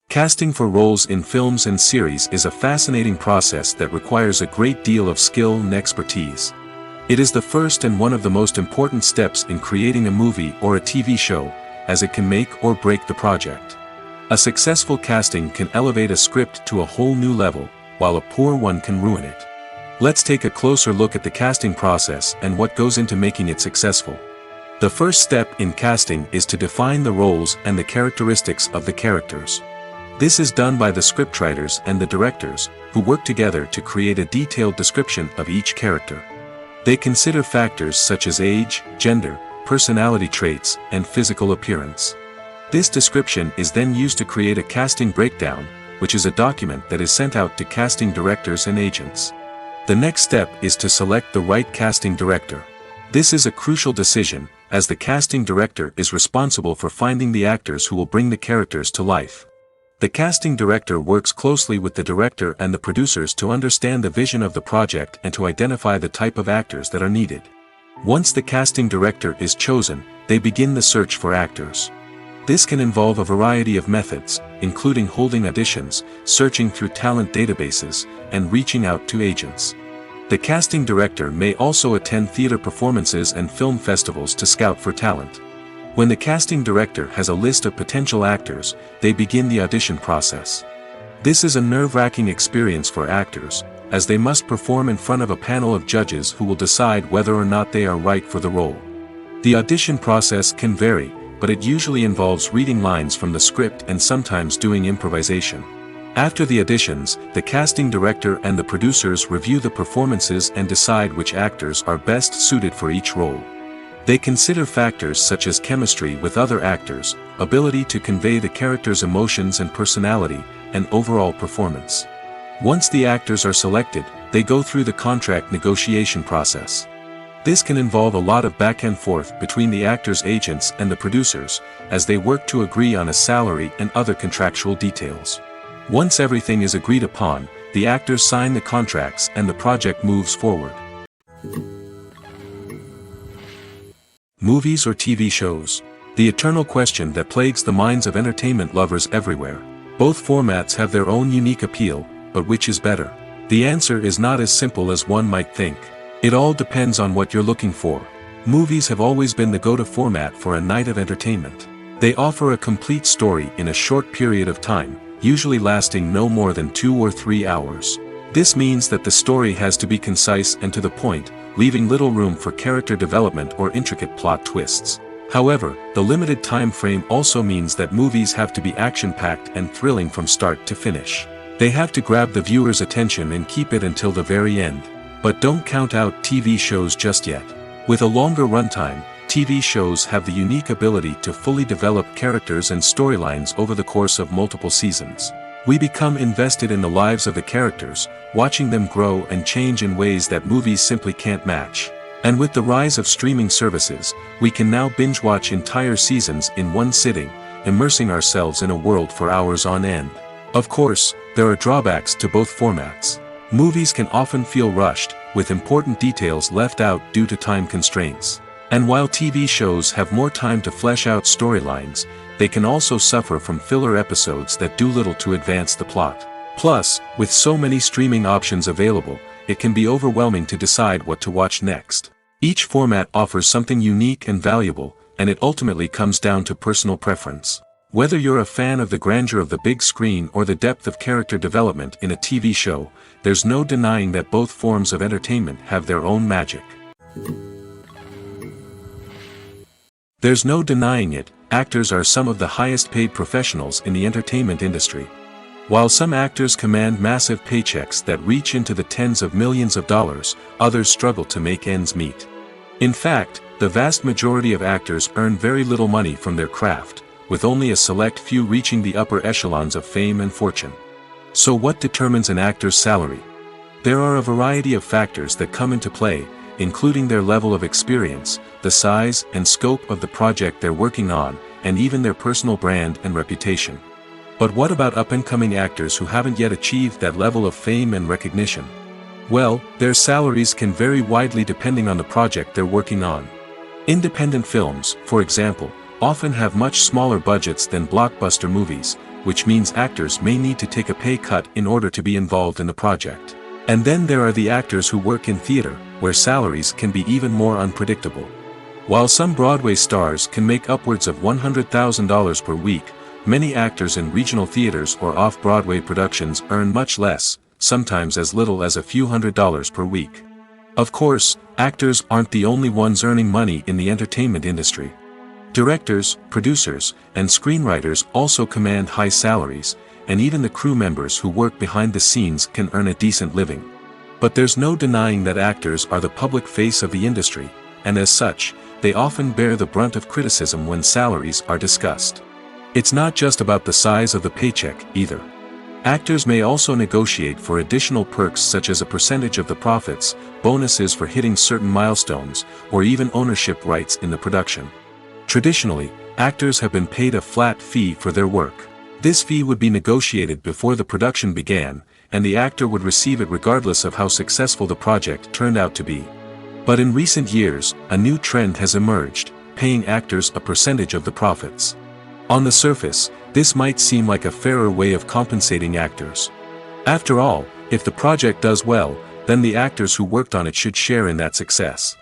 Casting for roles in films and series is a fascinating process that requires a great deal of skill and expertise. It is the first and one of the most important steps in creating a movie or a TV show, as it can make or break the project. A successful casting can elevate a script to a whole new level, while a poor one can ruin it. Let's take a closer look at the casting process and what goes into making it successful. The first step in casting is to define the roles and the characteristics of the characters. This is done by the scriptwriters and the directors, who work together to create a detailed description of each character. They consider factors such as age, gender, personality traits, and physical appearance. This description is then used to create a casting breakdown, which is a document that is sent out to casting directors and agents. The next step is to select the right casting director. This is a crucial decision, as the casting director is responsible for finding the actors who will bring the characters to life. The casting director works closely with the director and the producers to understand the vision of the project and to identify the type of actors that are needed. Once the casting director is chosen, they begin the search for actors. This can involve a variety of methods, including holding auditions, searching through talent databases, and reaching out to agents. The casting director may also attend theater performances and film festivals to scout for talent. When the casting director has a list of potential actors, they begin the audition process. This is a nerve-wracking experience for actors, as they must perform in front of a panel of judges who will decide whether or not they are right for the role. The audition process can vary, but it usually involves reading lines from the script and sometimes doing improvisation. After the auditions, the casting director and the producers review the performances and decide which actors are best suited for each role. They consider factors such as chemistry with other actors, ability to convey the character's emotions and personality, and overall performance. Once the actors are selected, they go through the contract negotiation process. This can involve a lot of back and forth between the actors' agents and the producers, as they work to agree on a salary and other contractual details. Once everything is agreed upon, the actors sign the contracts and the project moves forward. Movies or TV shows? The eternal question that plagues the minds of entertainment lovers everywhere. Both formats have their own unique appeal, but which is better? The answer is not as simple as one might think. It all depends on what you're looking for. Movies have always been the go-to format for a night of entertainment. They offer a complete story in a short period of time, usually lasting no more than 2 or 3 hours. This means that the story has to be concise and to the point, leaving little room for character development or intricate plot twists. However, the limited time frame also means that movies have to be action-packed and thrilling from start to finish. They have to grab the viewer's attention and keep it until the very end. But don't count out TV shows just yet. With a longer runtime, TV shows have the unique ability to fully develop characters and storylines over the course of multiple seasons. We become invested in the lives of the characters, watching them grow and change in ways that movies simply can't match. And with the rise of streaming services, we can now binge-watch entire seasons in one sitting, immersing ourselves in a world for hours on end. Of course, there are drawbacks to both formats. Movies can often feel rushed, with important details left out due to time constraints. And while TV shows have more time to flesh out storylines, they can also suffer from filler episodes that do little to advance the plot. Plus, with so many streaming options available, it can be overwhelming to decide what to watch next. Each format offers something unique and valuable, and it ultimately comes down to personal preference. Whether you're a fan of the grandeur of the big screen or the depth of character development in a TV show, there's no denying that both forms of entertainment have their own magic. There's no denying it, actors are some of the highest paid professionals in the entertainment industry. While some actors command massive paychecks that reach into the tens of millions of dollars, others struggle to make ends meet. In fact, the vast majority of actors earn very little money from their craft, with only a select few reaching the upper echelons of fame and fortune. So what determines an actor's salary? There are a variety of factors that come into play, including their level of experience, the size and scope of the project they're working on, and even their personal brand and reputation. But what about up-and-coming actors who haven't yet achieved that level of fame and recognition? Well, their salaries can vary widely depending on the project they're working on. Independent films, for example, often have much smaller budgets than blockbuster movies, which means actors may need to take a pay cut in order to be involved in the project. And then there are the actors who work in theater, where salaries can be even more unpredictable. While some Broadway stars can make upwards of $100,000 per week, many actors in regional theaters or off-Broadway productions earn much less, sometimes as little as a few $100s per week. Of course, actors aren't the only ones earning money in the entertainment industry. Directors, producers, and screenwriters also command high salaries, and even the crew members who work behind the scenes can earn a decent living. But there's no denying that actors are the public face of the industry, and as such, they often bear the brunt of criticism when salaries are discussed. It's not just about the size of the paycheck, either. Actors may also negotiate for additional perks such as a percentage of the profits, bonuses for hitting certain milestones, or even ownership rights in the production. Traditionally, actors have been paid a flat fee for their work. This fee would be negotiated before the production began, and the actor would receive it regardless of how successful the project turned out to be. But in recent years, a new trend has emerged, paying actors a percentage of the profits. On the surface, this might seem like a fairer way of compensating actors. After all, if the project does well, then the actors who worked on it should share in that success.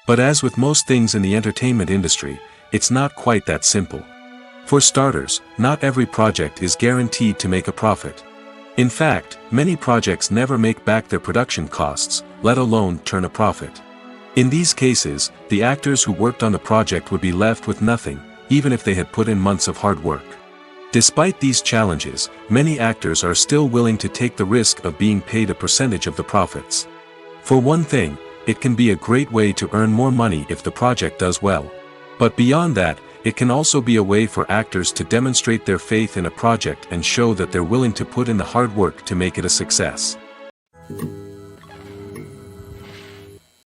But as with most things in the entertainment industry, it's not quite that simple. For starters, not every project is guaranteed to make a profit. In fact, many projects never make back their production costs, let alone turn a profit. In these cases, the actors who worked on the project would be left with nothing, even if they had put in months of hard work. Despite these challenges, many actors are still willing to take the risk of being paid a percentage of the profits. For one thing, it can be a great way to earn more money if the project does well. But beyond that, it can also be a way for actors to demonstrate their faith in a project and show that they're willing to put in the hard work to make it a success.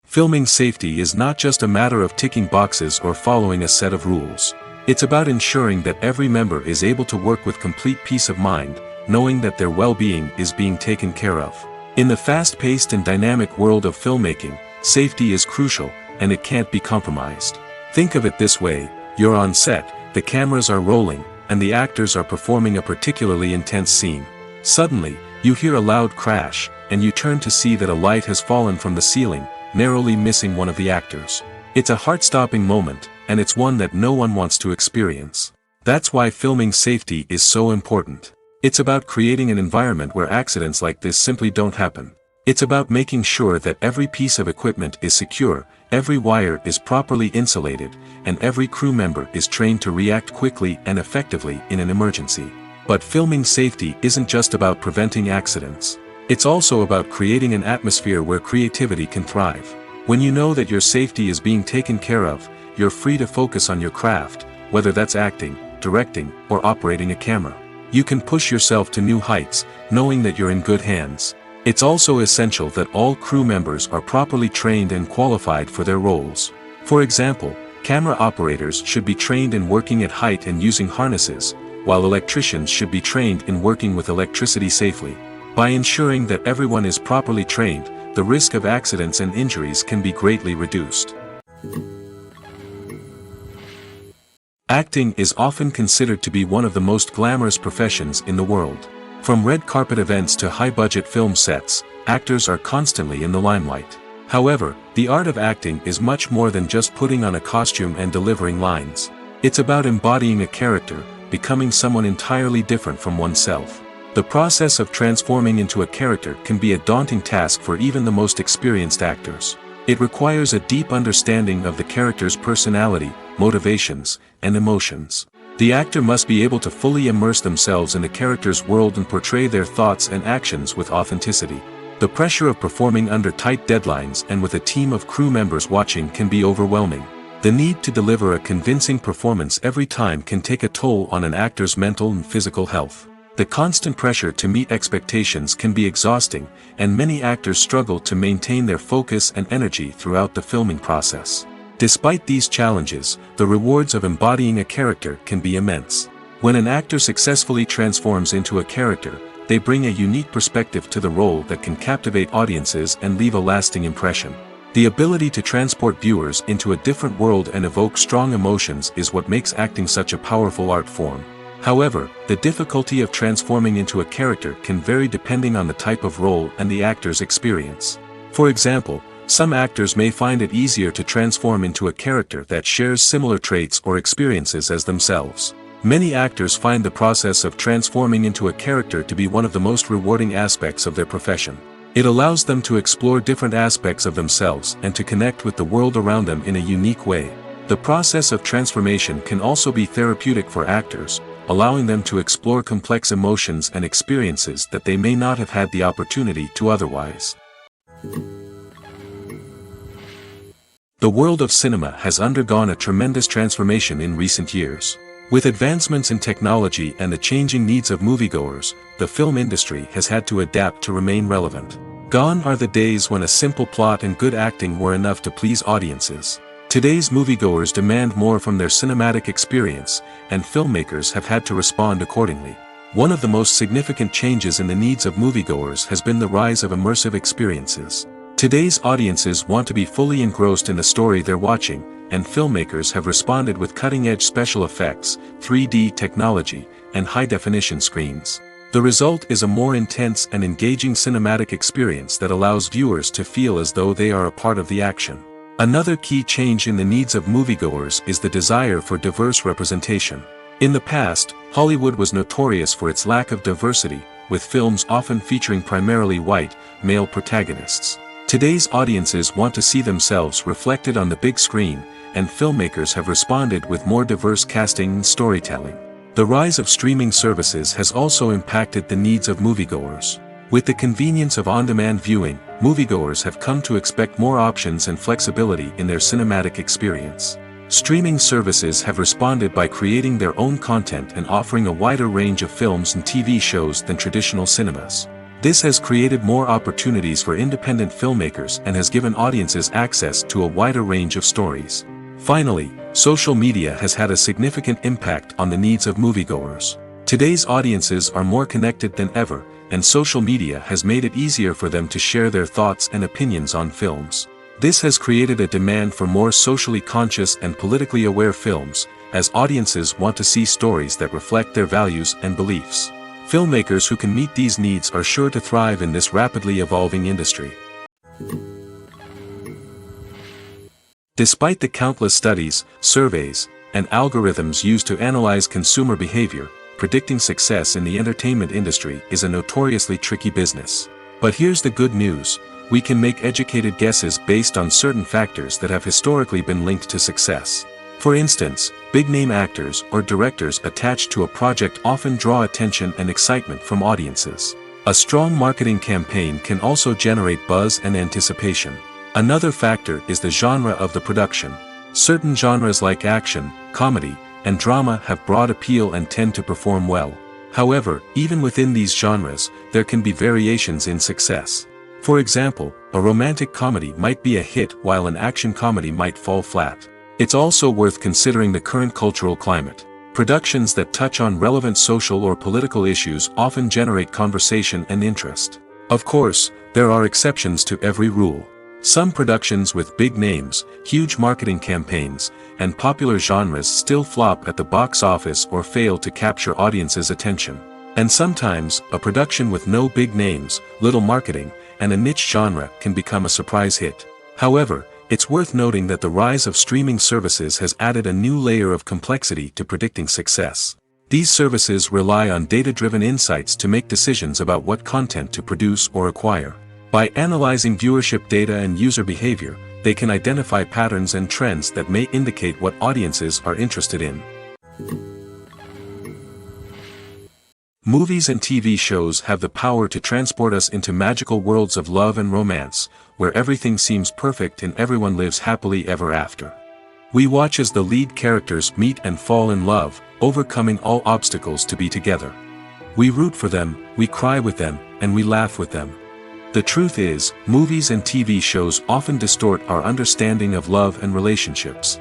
Filming safety is not just a matter of ticking boxes or following a set of rules. It's about ensuring that every member is able to work with complete peace of mind, knowing that their well-being is being taken care of. In the fast-paced and dynamic world of filmmaking, safety is crucial, and it can't be compromised. Think of it this way: you're on set, the cameras are rolling, and the actors are performing a particularly intense scene. Suddenly, you hear a loud crash, and you turn to see that a light has fallen from the ceiling, narrowly missing one of the actors. It's a heart-stopping moment, and it's one that no one wants to experience. That's why filming safety is so important. It's about creating an environment where accidents like this simply don't happen. It's about making sure that every piece of equipment is secure, every wire is properly insulated, and every crew member is trained to react quickly and effectively in an emergency. But filming safety isn't just about preventing accidents. It's also about creating an atmosphere where creativity can thrive. When you know that your safety is being taken care of, you're free to focus on your craft, whether that's acting, directing, or operating a camera. You can push yourself to new heights, knowing that you're in good hands. It's also essential that all crew members are properly trained and qualified for their roles. For example, camera operators should be trained in working at height and using harnesses, while electricians should be trained in working with electricity safely. By ensuring that everyone is properly trained, the risk of accidents and injuries can be greatly reduced. Acting is often considered to be one of the most glamorous professions in the world. From red carpet events to high-budget film sets, actors are constantly in the limelight. However, the art of acting is much more than just putting on a costume and delivering lines. It's about embodying a character, becoming someone entirely different from oneself. The process of transforming into a character can be a daunting task for even the most experienced actors. It requires a deep understanding of the character's personality, motivations, and emotions. The actor must be able to fully immerse themselves in the character's world and portray their thoughts and actions with authenticity. The pressure of performing under tight deadlines and with a team of crew members watching can be overwhelming. The need to deliver a convincing performance every time can take a toll on an actor's mental and physical health. The constant pressure to meet expectations can be exhausting, and many actors struggle to maintain their focus and energy throughout the filming process. Despite these challenges, the rewards of embodying a character can be immense. When an actor successfully transforms into a character, they bring a unique perspective to the role that can captivate audiences and leave a lasting impression. The ability to transport viewers into a different world and evoke strong emotions is what makes acting such a powerful art form. However, the difficulty of transforming into a character can vary depending on the type of role and the actor's experience. For example, some actors may find it easier to transform into a character that shares similar traits or experiences as themselves. Many actors find the process of transforming into a character to be one of the most rewarding aspects of their profession. It allows them to explore different aspects of themselves and to connect with the world around them in a unique way. The process of transformation can also be therapeutic for actors, allowing them to explore complex emotions and experiences that they may not have had the opportunity to otherwise. The world of cinema has undergone a tremendous transformation in recent years. With advancements in technology and the changing needs of moviegoers, the film industry has had to adapt to remain relevant. Gone are the days when a simple plot and good acting were enough to please audiences. Today's moviegoers demand more from their cinematic experience, and filmmakers have had to respond accordingly. One of the most significant changes in the needs of moviegoers has been the rise of immersive experiences. Today's audiences want to be fully engrossed in the story they're watching, and filmmakers have responded with cutting-edge special effects, 3D technology, and high-definition screens. The result is a more intense and engaging cinematic experience that allows viewers to feel as though they are a part of the action. Another key change in the needs of moviegoers is the desire for diverse representation. In the past, Hollywood was notorious for its lack of diversity, with films often featuring primarily white, male protagonists. Today's audiences want to see themselves reflected on the big screen, and filmmakers have responded with more diverse casting and storytelling. The rise of streaming services has also impacted the needs of moviegoers. With the convenience of on-demand viewing, moviegoers have come to expect more options and flexibility in their cinematic experience. Streaming services have responded by creating their own content and offering a wider range of films and TV shows than traditional cinemas. This has created more opportunities for independent filmmakers and has given audiences access to a wider range of stories. Finally, social media has had a significant impact on the needs of moviegoers. Today's audiences are more connected than ever, and social media has made it easier for them to share their thoughts and opinions on films. This has created a demand for more socially conscious and politically aware films, as audiences want to see stories that reflect their values and beliefs. Filmmakers who can meet these needs are sure to thrive in this rapidly evolving industry. Despite the countless studies, surveys, and algorithms used to analyze consumer behavior, predicting success in the entertainment industry is a notoriously tricky business. But here's the good news: we can make educated guesses based on certain factors that have historically been linked to success. For instance, big-name actors or directors attached to a project often draw attention and excitement from audiences. A strong marketing campaign can also generate buzz and anticipation. Another factor is the genre of the production. Certain genres like action, comedy, and drama have broad appeal and tend to perform well. However, even within these genres, there can be variations in success. For example, a romantic comedy might be a hit while an action comedy might fall flat. It's also worth considering the current cultural climate. Productions that touch on relevant social or political issues often generate conversation and interest. Of course, there are exceptions to every rule. Some productions with big names, huge marketing campaigns, and popular genres still flop at the box office or fail to capture audiences' attention. And sometimes, a production with no big names, little marketing, and a niche genre can become a surprise hit. However, it's worth noting that the rise of streaming services has added a new layer of complexity to predicting success. These services rely on data-driven insights to make decisions about what content to produce or acquire. By analyzing viewership data and user behavior, they can identify patterns and trends that may indicate what audiences are interested in. Movies and TV shows have the power to transport us into magical worlds of love and romance, where everything seems perfect and everyone lives happily ever after. We watch as the lead characters meet and fall in love, overcoming all obstacles to be together. We root for them, we cry with them, and we laugh with them. The truth is, movies and TV shows often distort our understanding of love and relationships.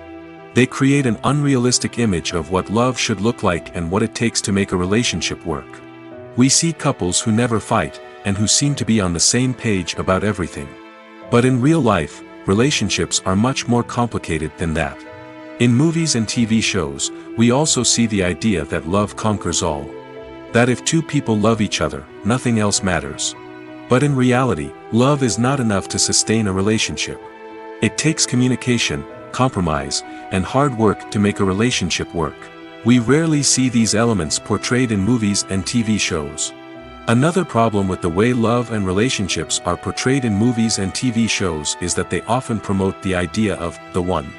They create an unrealistic image of what love should look like and what it takes to make a relationship work. We see couples who never fight, and who seem to be on the same page about everything. But in real life, relationships are much more complicated than that. In movies and TV shows, we also see the idea that love conquers all. That if two people love each other, nothing else matters. But in reality, love is not enough to sustain a relationship. It takes communication, compromise, and hard work to make a relationship work. We rarely see these elements portrayed in movies and TV shows. Another problem with the way love and relationships are portrayed in movies and TV shows is that they often promote the idea of the one.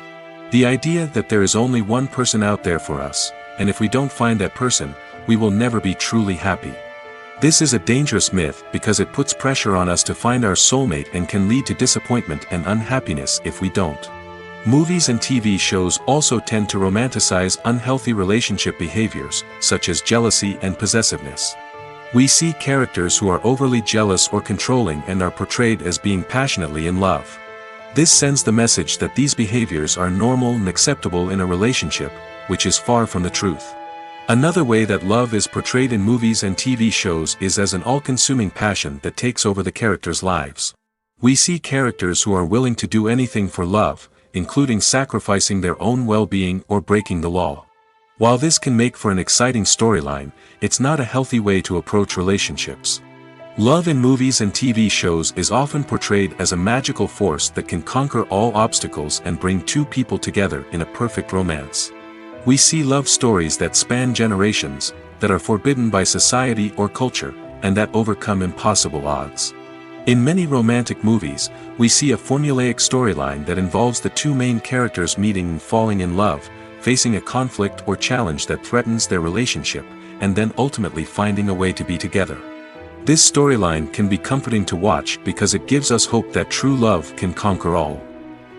The idea that there is only one person out there for us, and if we don't find that person, we will never be truly happy. This is a dangerous myth because it puts pressure on us to find our soulmate and can lead to disappointment and unhappiness if we don't. Movies and TV shows also tend to romanticize unhealthy relationship behaviors, such as jealousy and possessiveness. We see characters who are overly jealous or controlling and are portrayed as being passionately in love. This sends the message that these behaviors are normal and acceptable in a relationship, which is far from the truth. Another way that love is portrayed in movies and TV shows is as an all-consuming passion that takes over the characters' lives. We see characters who are willing to do anything for love, including sacrificing their own well-being or breaking the law. While this can make for an exciting storyline, it's not a healthy way to approach relationships. Love in movies and TV shows is often portrayed as a magical force that can conquer all obstacles and bring two people together in a perfect romance. We see love stories that span generations, that are forbidden by society or culture, and that overcome impossible odds. In many romantic movies, we see a formulaic storyline that involves the two main characters meeting and falling in love, facing a conflict or challenge that threatens their relationship, and then ultimately finding a way to be together. This storyline can be comforting to watch because it gives us hope that true love can conquer all.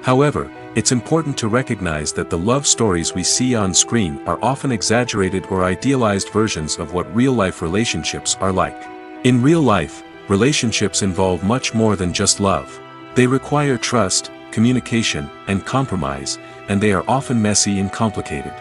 However, it's important to recognize that the love stories we see on screen are often exaggerated or idealized versions of what real-life relationships are like. In real life, relationships involve much more than just love. They require trust, communication, and compromise, and they are often messy and complicated.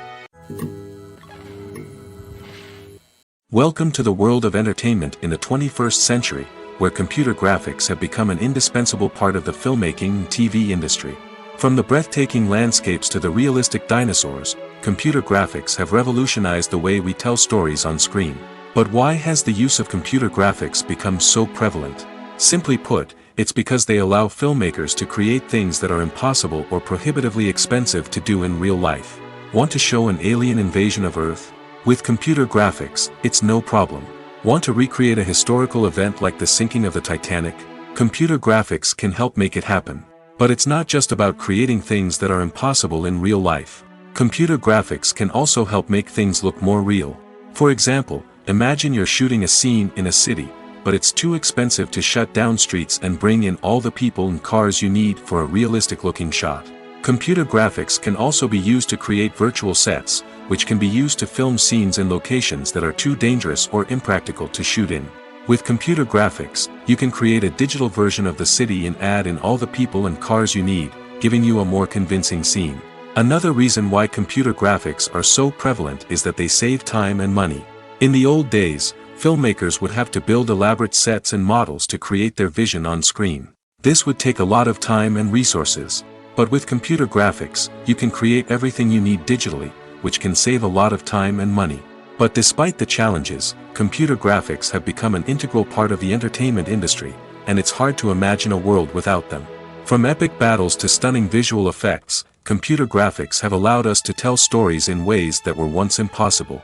Welcome to the world of entertainment in the 21st century, where computer graphics have become an indispensable part of the filmmaking and TV industry. From the breathtaking landscapes to the realistic dinosaurs, computer graphics have revolutionized the way we tell stories on screen. But why has the use of computer graphics become so prevalent? Simply put, it's because they allow filmmakers to create things that are impossible or prohibitively expensive to do in real life. Want to show an alien invasion of Earth? With computer graphics, it's no problem. Want to recreate a historical event like the sinking of the Titanic? Computer graphics can help make it happen. But it's not just about creating things that are impossible in real life. Computer graphics can also help make things look more real. For example, imagine you're shooting a scene in a city, but it's too expensive to shut down streets and bring in all the people and cars you need for a realistic-looking shot. Computer graphics can also be used to create virtual sets, which can be used to film scenes in locations that are too dangerous or impractical to shoot in. With computer graphics, you can create a digital version of the city and add in all the people and cars you need, giving you a more convincing scene. Another reason why computer graphics are so prevalent is that they save time and money. In the old days, filmmakers would have to build elaborate sets and models to create their vision on screen. This would take a lot of time and resources. But with computer graphics, you can create everything you need digitally, which can save a lot of time and money. But despite the challenges, computer graphics have become an integral part of the entertainment industry, and it's hard to imagine a world without them. From epic battles to stunning visual effects, computer graphics have allowed us to tell stories in ways that were once impossible.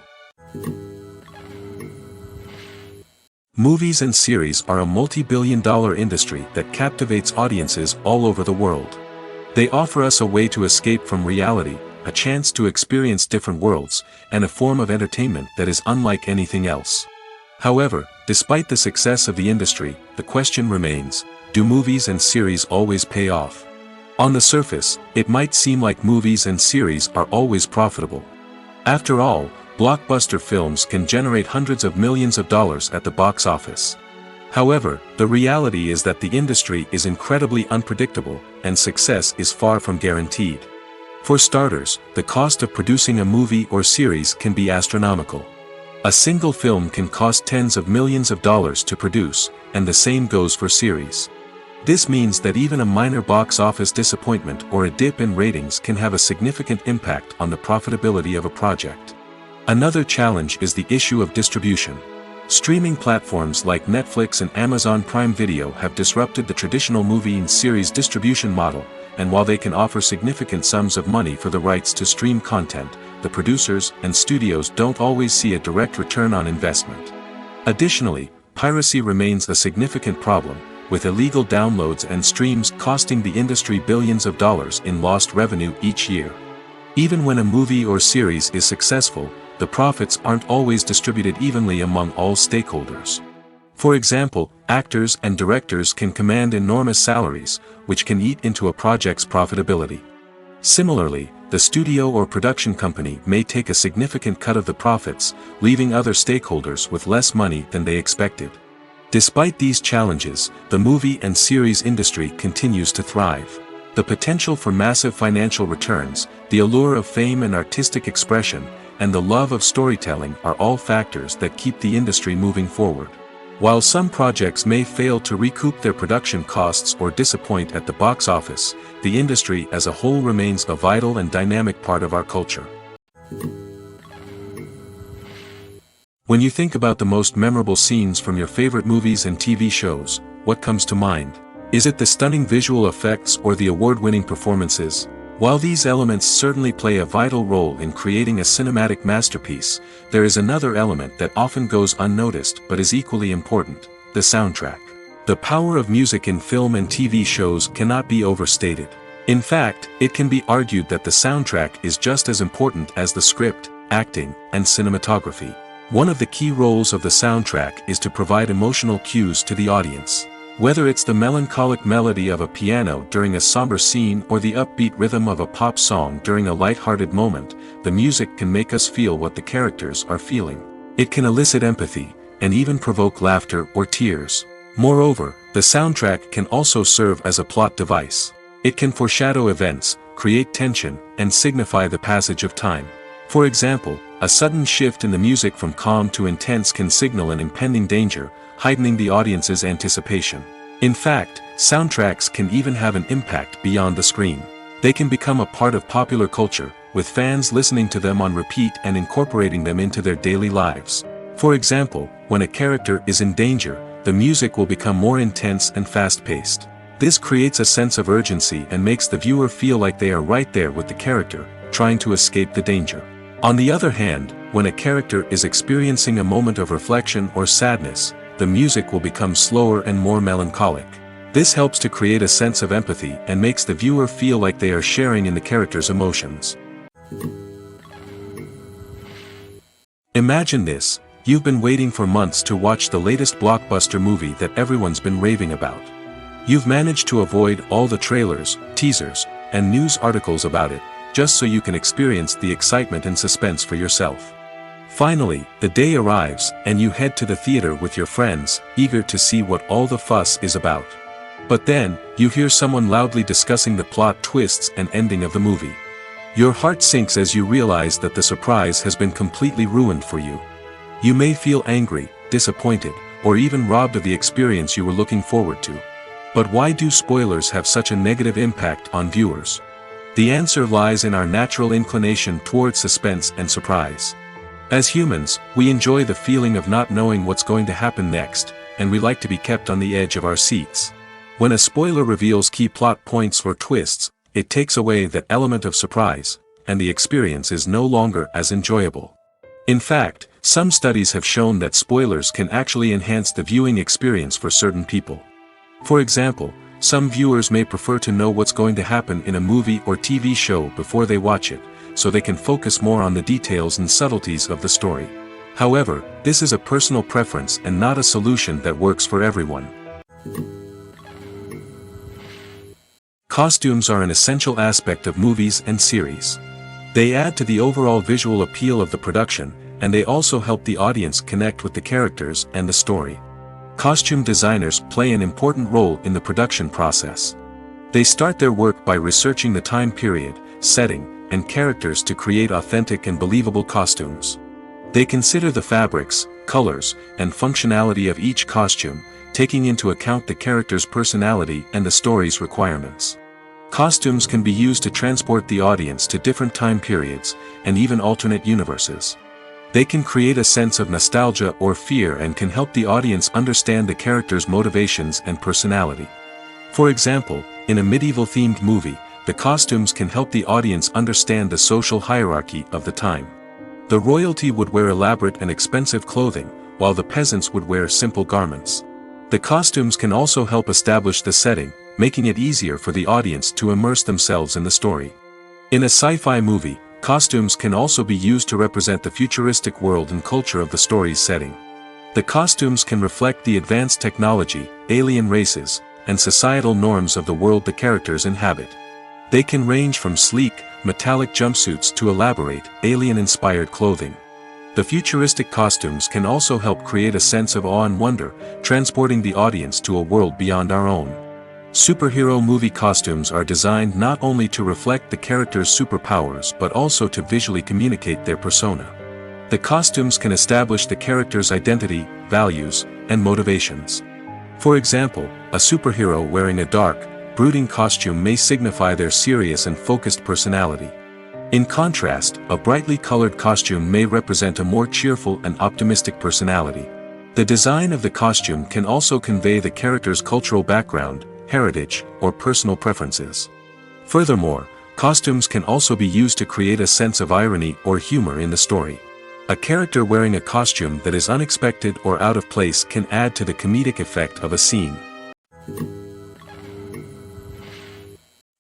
Movies and series are a multi-billion-dollar industry that captivates audiences all over the world. They offer us a way to escape from reality, a chance to experience different worlds, and a form of entertainment that is unlike anything else. However, despite the success of the industry, the question remains, do movies and series always pay off? On the surface, it might seem like movies and series are always profitable. After all, blockbuster films can generate hundreds of millions of dollars at the box office. However, the reality is that the industry is incredibly unpredictable, and success is far from guaranteed. For starters, the cost of producing a movie or series can be astronomical. A single film can cost tens of millions of dollars to produce, and the same goes for series. This means that even a minor box office disappointment or a dip in ratings can have a significant impact on the profitability of a project. Another challenge is the issue of distribution. Streaming platforms like Netflix and Amazon Prime Video have disrupted the traditional movie and series distribution model, and while they can offer significant sums of money for the rights to stream content, the producers and studios don't always see a direct return on investment. Additionally, piracy remains a significant problem, with illegal downloads and streams costing the industry billions of dollars in lost revenue each year. Even when a movie or series is successful, the profits aren't always distributed evenly among all stakeholders. For example, actors and directors can command enormous salaries, which can eat into a project's profitability. Similarly, the studio or production company may take a significant cut of the profits, leaving other stakeholders with less money than they expected. Despite these challenges, the movie and series industry continues to thrive. The potential for massive financial returns, the allure of fame and artistic expression, and the love of storytelling are all factors that keep the industry moving forward. While some projects may fail to recoup their production costs or disappoint at the box office, the industry as a whole remains a vital and dynamic part of our culture. When you think about the most memorable scenes from your favorite movies and TV shows, what comes to mind? Is it the stunning visual effects or the award-winning performances? While these elements certainly play a vital role in creating a cinematic masterpiece, there is another element that often goes unnoticed but is equally important: the soundtrack. The power of music in film and TV shows cannot be overstated. In fact, it can be argued that the soundtrack is just as important as the script, acting, and cinematography. One of the key roles of the soundtrack is to provide emotional cues to the audience. Whether it's the melancholic melody of a piano during a somber scene or the upbeat rhythm of a pop song during a light-hearted moment, the music can make us feel what the characters are feeling. It can elicit empathy, and even provoke laughter or tears. Moreover, the soundtrack can also serve as a plot device. It can foreshadow events, create tension, and signify the passage of time. For example, a sudden shift in the music from calm to intense can signal an impending danger, heightening the audience's anticipation. In fact, soundtracks can even have an impact beyond the screen. They can become a part of popular culture, with fans listening to them on repeat and incorporating them into their daily lives. For example, when a character is in danger, the music will become more intense and fast-paced. This creates a sense of urgency and makes the viewer feel like they are right there with the character, trying to escape the danger. On the other hand, when a character is experiencing a moment of reflection or sadness, the music will become slower and more melancholic. This helps to create a sense of empathy and makes the viewer feel like they are sharing in the character's emotions. Imagine this: you've been waiting for months to watch the latest blockbuster movie that everyone's been raving about. You've managed to avoid all the trailers, teasers, and news articles about it, just so you can experience the excitement and suspense for yourself. Finally, the day arrives, and you head to the theater with your friends, eager to see what all the fuss is about. But then, you hear someone loudly discussing the plot twists and ending of the movie. Your heart sinks as you realize that the surprise has been completely ruined for you. You may feel angry, disappointed, or even robbed of the experience you were looking forward to. But why do spoilers have such a negative impact on viewers? The answer lies in our natural inclination toward suspense and surprise. As humans, we enjoy the feeling of not knowing what's going to happen next, and we like to be kept on the edge of our seats. When a spoiler reveals key plot points or twists, it takes away that element of surprise, and the experience is no longer as enjoyable. In fact, some studies have shown that spoilers can actually enhance the viewing experience for certain people. For example, some viewers may prefer to know what's going to happen in a movie or TV show before they watch it, so they can focus more on the details and subtleties of the story. However, this is a personal preference and not a solution that works for everyone. Costumes are an essential aspect of movies and series. They add to the overall visual appeal of the production, and they also help the audience connect with the characters and the story. Costume designers play an important role in the production process. They start their work by researching the time period, setting, and characters to create authentic and believable costumes. They consider the fabrics, colors, and functionality of each costume, taking into account the character's personality and the story's requirements. Costumes can be used to transport the audience to different time periods, and even alternate universes. They can create a sense of nostalgia or fear and can help the audience understand the character's motivations and personality. For example, in a medieval-themed movie, the costumes can help the audience understand the social hierarchy of the time. The royalty would wear elaborate and expensive clothing, while the peasants would wear simple garments. The costumes can also help establish the setting, making it easier for the audience to immerse themselves in the story. In a sci-fi movie, costumes can also be used to represent the futuristic world and culture of the story's setting. The costumes can reflect the advanced technology, alien races, and societal norms of the world the characters inhabit. They can range from sleek, metallic jumpsuits to elaborate, alien-inspired clothing. The futuristic costumes can also help create a sense of awe and wonder, transporting the audience to a world beyond our own. Superhero movie costumes are designed not only to reflect the character's superpowers but also to visually communicate their persona. The costumes can establish the character's identity, values, and motivations. For example, a superhero wearing a dark, brooding costume may signify their serious and focused personality. In contrast, a brightly colored costume may represent a more cheerful and optimistic personality. The design of the costume can also convey the character's cultural background, heritage, or personal preferences. Furthermore, costumes can also be used to create a sense of irony or humor in the story. A character wearing a costume that is unexpected or out of place can add to the comedic effect of a scene.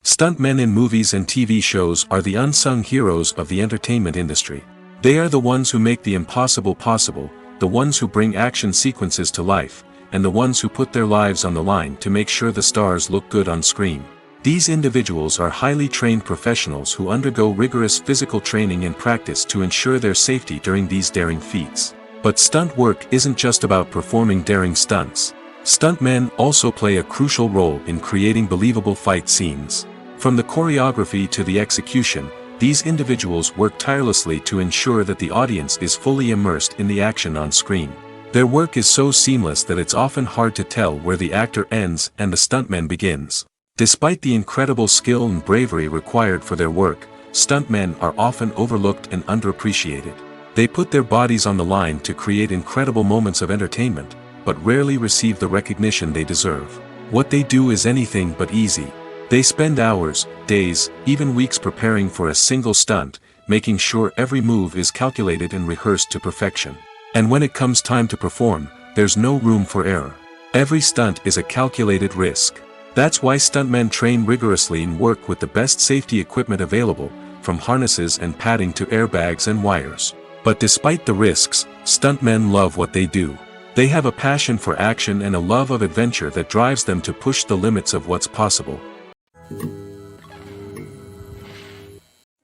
Stuntmen in movies and TV shows are the unsung heroes of the entertainment industry. They are the ones who make the impossible possible, the ones who bring action sequences to life, and the ones who put their lives on the line to make sure the stars look good on screen. These individuals are highly trained professionals who undergo rigorous physical training and practice to ensure their safety during these daring feats. But stunt work isn't just about performing daring stunts. Stuntmen also play a crucial role in creating believable fight scenes. From the choreography to the execution, these individuals work tirelessly to ensure that the audience is fully immersed in the action on screen. Their work is so seamless that it's often hard to tell where the actor ends and the stuntman begins. Despite the incredible skill and bravery required for their work, stuntmen are often overlooked and underappreciated. They put their bodies on the line to create incredible moments of entertainment, but rarely receive the recognition they deserve. What they do is anything but easy. They spend hours, days, even weeks preparing for a single stunt, making sure every move is calculated and rehearsed to perfection. And when it comes time to perform, there's no room for error. Every stunt is a calculated risk. That's why stuntmen train rigorously and work with the best safety equipment available, from harnesses and padding to airbags and wires. But despite the risks, stuntmen love what they do. They have a passion for action and a love of adventure that drives them to push the limits of what's possible.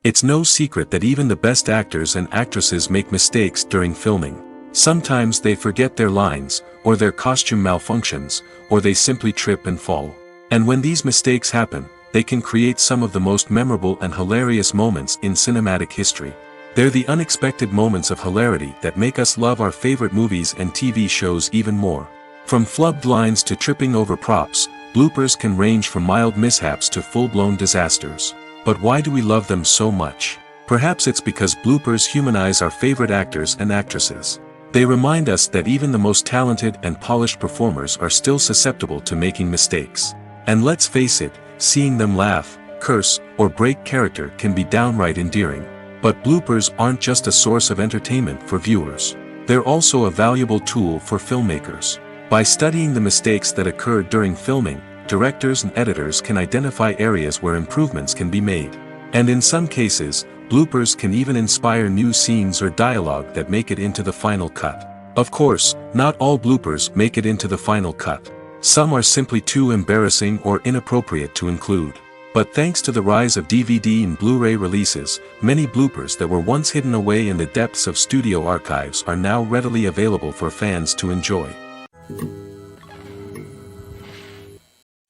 It's no secret that even the best actors and actresses make mistakes during filming. Sometimes they forget their lines, or their costume malfunctions, or they simply trip and fall. And when these mistakes happen, they can create some of the most memorable and hilarious moments in cinematic history. They're the unexpected moments of hilarity that make us love our favorite movies and TV shows even more. From flubbed lines to tripping over props, bloopers can range from mild mishaps to full-blown disasters. But why do we love them so much? Perhaps it's because bloopers humanize our favorite actors and actresses. They remind us that even the most talented and polished performers are still susceptible to making mistakes. And let's face it, seeing them laugh, curse, or break character can be downright endearing. But bloopers aren't just a source of entertainment for viewers. They're also a valuable tool for filmmakers. By studying the mistakes that occurred during filming, directors and editors can identify areas where improvements can be made. And in some cases, bloopers can even inspire new scenes or dialogue that make it into the final cut. Of course, not all bloopers make it into the final cut. Some are simply too embarrassing or inappropriate to include. But thanks to the rise of DVD and Blu-ray releases, many bloopers that were once hidden away in the depths of studio archives are now readily available for fans to enjoy.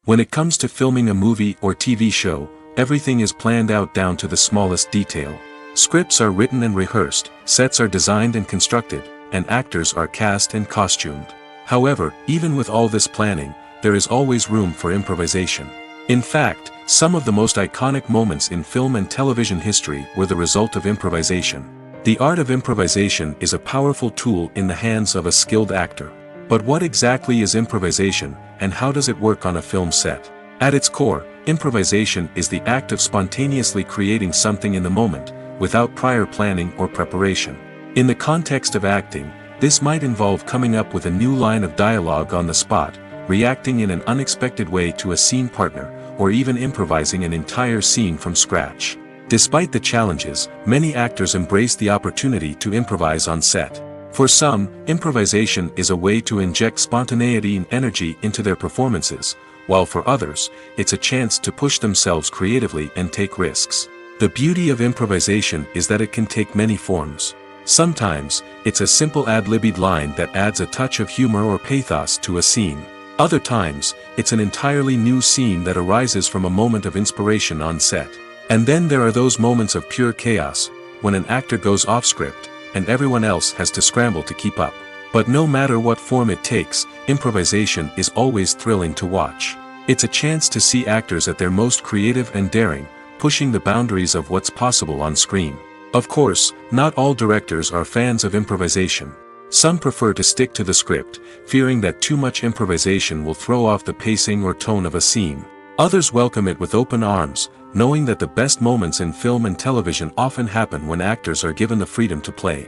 When it comes to filming a movie or TV show, everything is planned out down to the smallest detail. Scripts are written and rehearsed, sets are designed and constructed, and actors are cast and costumed. However, even with all this planning, there is always room for improvisation. In fact, some of the most iconic moments in film and television history were the result of improvisation. The art of improvisation is a powerful tool in the hands of a skilled actor. But what exactly is improvisation, and how does it work on a film set? At its core, improvisation is the act of spontaneously creating something in the moment, without prior planning or preparation. In the context of acting, this might involve coming up with a new line of dialogue on the spot, reacting in an unexpected way to a scene partner, or even improvising an entire scene from scratch. Despite the challenges, many actors embrace the opportunity to improvise on set. For some, improvisation is a way to inject spontaneity and energy into their performances, while for others, it's a chance to push themselves creatively and take risks. The beauty of improvisation is that it can take many forms. Sometimes, it's a simple ad-libbed line that adds a touch of humor or pathos to a scene. Other times, it's an entirely new scene that arises from a moment of inspiration on set. And then there are those moments of pure chaos, when an actor goes off script, and everyone else has to scramble to keep up. But no matter what form it takes, improvisation is always thrilling to watch. It's a chance to see actors at their most creative and daring, pushing the boundaries of what's possible on screen. Of course, not all directors are fans of improvisation. Some prefer to stick to the script, fearing that too much improvisation will throw off the pacing or tone of a scene. Others welcome it with open arms, knowing that the best moments in film and television often happen when actors are given the freedom to play.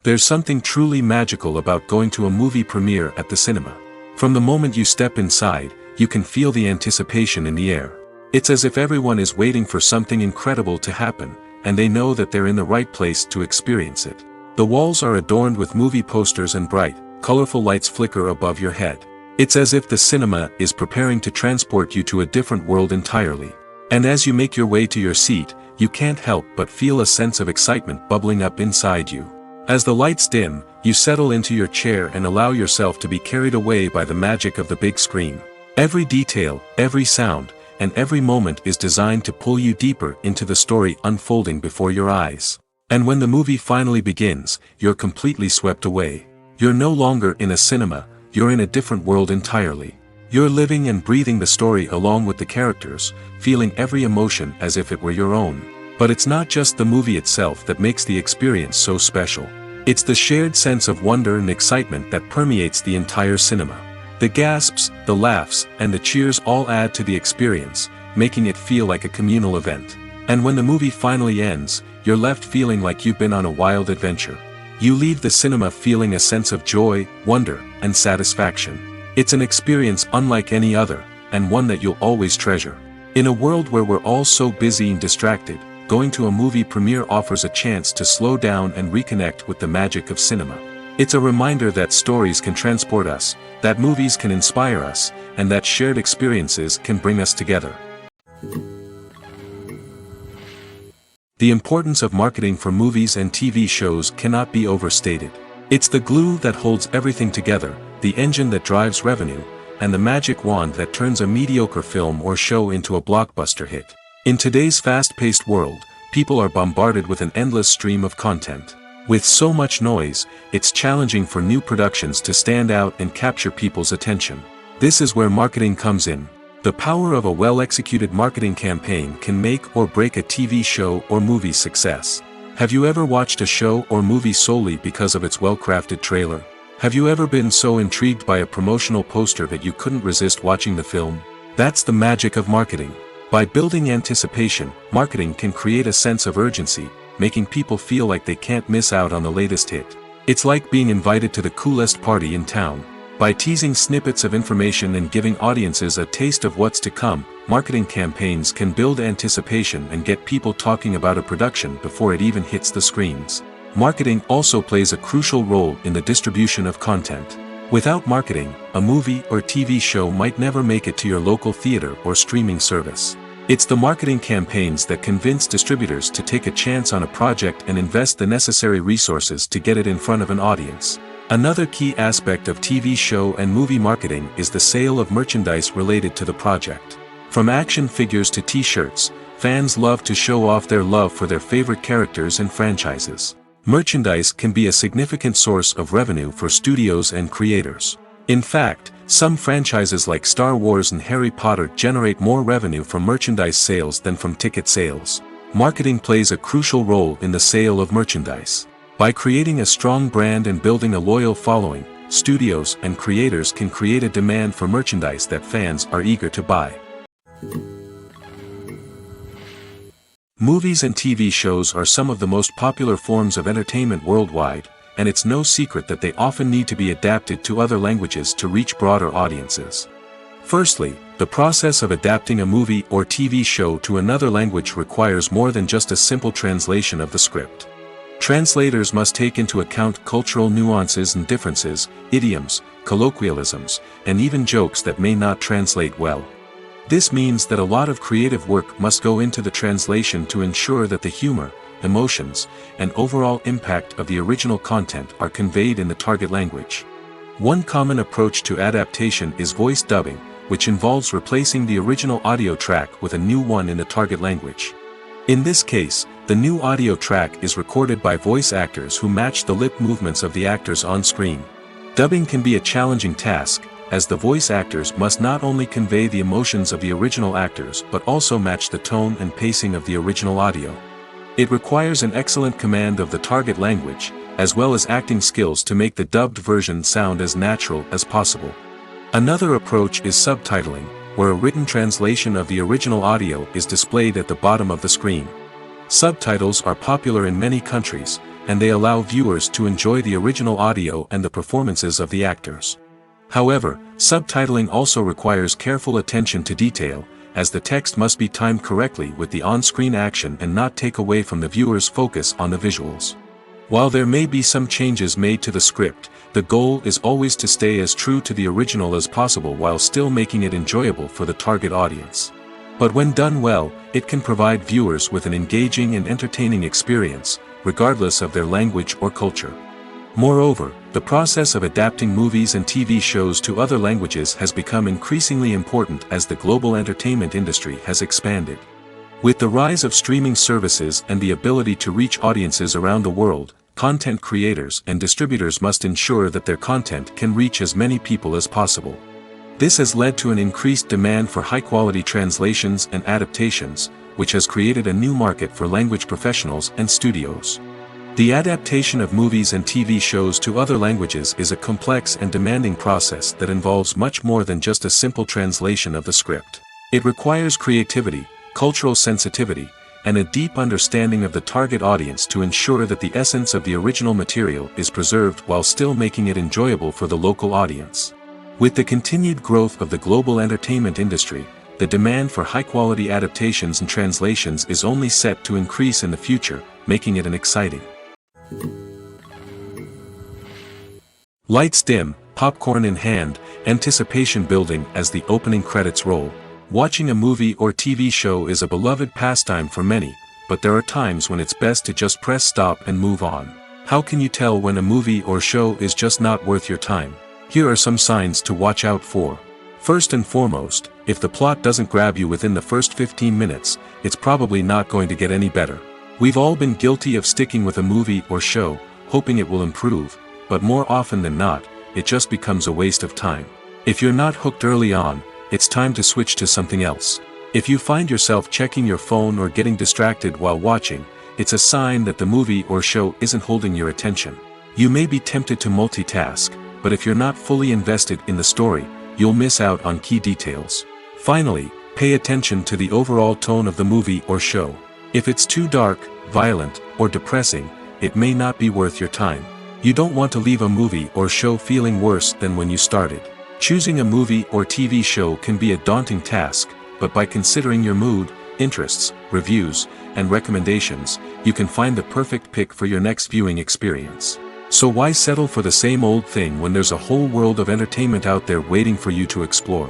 There's something truly magical about going to a movie premiere at the cinema. From the moment you step inside, you can feel the anticipation in the air. It's as if everyone is waiting for something incredible to happen, and they know that they're in the right place to experience it. The walls are adorned with movie posters and bright, colorful lights flicker above your head. It's as if the cinema is preparing to transport you to a different world entirely. And as you make your way to your seat, you can't help but feel a sense of excitement bubbling up inside you. As the lights dim, you settle into your chair and allow yourself to be carried away by the magic of the big screen. Every detail, every sound, and every moment is designed to pull you deeper into the story unfolding before your eyes. And when the movie finally begins, you're completely swept away. You're no longer in a cinema, you're in a different world entirely. You're living and breathing the story along with the characters, feeling every emotion as if it were your own. But it's not just the movie itself that makes the experience so special. It's the shared sense of wonder and excitement that permeates the entire cinema. The gasps, the laughs, and the cheers all add to the experience, making it feel like a communal event. And when the movie finally ends, you're left feeling like you've been on a wild adventure. You leave the cinema feeling a sense of joy, wonder, and satisfaction. It's an experience unlike any other, and one that you'll always treasure. In a world where we're all so busy and distracted, going to a movie premiere offers a chance to slow down and reconnect with the magic of cinema. It's a reminder that stories can transport us, that movies can inspire us, and that shared experiences can bring us together. The importance of marketing for movies and TV shows cannot be overstated. It's the glue that holds everything together, the engine that drives revenue, and the magic wand that turns a mediocre film or show into a blockbuster hit. In today's fast-paced world, people are bombarded with an endless stream of content. With so much noise, it's challenging for new productions to stand out and capture people's attention. This is where marketing comes in. The power of a well-executed marketing campaign can make or break a TV show or movie's success. Have you ever watched a show or movie solely because of its well-crafted trailer? Have you ever been so intrigued by a promotional poster that you couldn't resist watching the film? That's the magic of marketing. By building anticipation, marketing can create a sense of urgency, making people feel like they can't miss out on the latest hit. It's like being invited to the coolest party in town. By teasing snippets of information and giving audiences a taste of what's to come, marketing campaigns can build anticipation and get people talking about a production before it even hits the screens. Marketing also plays a crucial role in the distribution of content. Without marketing, a movie or TV show might never make it to your local theater or streaming service. It's the marketing campaigns that convince distributors to take a chance on a project and invest the necessary resources to get it in front of an audience. Another key aspect of TV show and movie marketing is the sale of merchandise related to the project. From action figures to t-shirts, fans love to show off their love for their favorite characters and franchises. Merchandise can be a significant source of revenue for studios and creators. In fact, some franchises like Star Wars and Harry Potter generate more revenue from merchandise sales than from ticket sales. Marketing plays a crucial role in the sale of merchandise. By creating a strong brand and building a loyal following, studios and creators can create a demand for merchandise that fans are eager to buy. Movies and TV shows are some of the most popular forms of entertainment worldwide, and it's no secret that they often need to be adapted to other languages to reach broader audiences. Firstly, the process of adapting a movie or TV show to another language requires more than just a simple translation of the script. Translators must take into account cultural nuances and differences, idioms, colloquialisms, and even jokes that may not translate well. This means that a lot of creative work must go into the translation to ensure that the humor, emotions, and overall impact of the original content are conveyed in the target language. One common approach to adaptation is voice dubbing, which involves replacing the original audio track with a new one in the target language. In this case, the new audio track is recorded by voice actors who match the lip movements of the actors on screen. Dubbing can be a challenging task, as the voice actors must not only convey the emotions of the original actors but also match the tone and pacing of the original audio. It requires an excellent command of the target language, as well as acting skills to make the dubbed version sound as natural as possible. Another approach is subtitling, where a written translation of the original audio is displayed at the bottom of the screen. Subtitles are popular in many countries, and they allow viewers to enjoy the original audio and the performances of the actors. However, subtitling also requires careful attention to detail, as the text must be timed correctly with the on-screen action and not take away from the viewer's focus on the visuals. While there may be some changes made to the script, the goal is always to stay as true to the original as possible while still making it enjoyable for the target audience. But when done well, it can provide viewers with an engaging and entertaining experience, regardless of their language or culture. Moreover, the process of adapting movies and TV shows to other languages has become increasingly important as the global entertainment industry has expanded. With the rise of streaming services and the ability to reach audiences around the world, content creators and distributors must ensure that their content can reach as many people as possible. This has led to an increased demand for high-quality translations and adaptations, which has created a new market for language professionals and studios. The adaptation of movies and TV shows to other languages is a complex and demanding process that involves much more than just a simple translation of the script. It requires creativity, cultural sensitivity, and a deep understanding of the target audience to ensure that the essence of the original material is preserved while still making it enjoyable for the local audience. With the continued growth of the global entertainment industry, the demand for high-quality adaptations and translations is only set to increase in the future, making it an exciting. Lights dim, popcorn in hand, anticipation building as the opening credits roll. Watching a movie or TV show is a beloved pastime for many, but there are times when it's best to just press stop and move on. How can you tell when a movie or show is just not worth your time? Here are some signs to watch out for. First and foremost, if the plot doesn't grab you within the first 15 minutes, it's probably not going to get any better. We've all been guilty of sticking with a movie or show, hoping it will improve, but more often than not, it just becomes a waste of time. If you're not hooked early on, it's time to switch to something else. If you find yourself checking your phone or getting distracted while watching, it's a sign that the movie or show isn't holding your attention. You may be tempted to multitask, but if you're not fully invested in the story, you'll miss out on key details. Finally, pay attention to the overall tone of the movie or show. If it's too dark, violent, or depressing, it may not be worth your time. You don't want to leave a movie or show feeling worse than when you started. Choosing a movie or TV show can be a daunting task, but by considering your mood, interests, reviews, and recommendations, you can find the perfect pick for your next viewing experience. So why settle for the same old thing when there's a whole world of entertainment out there waiting for you to explore?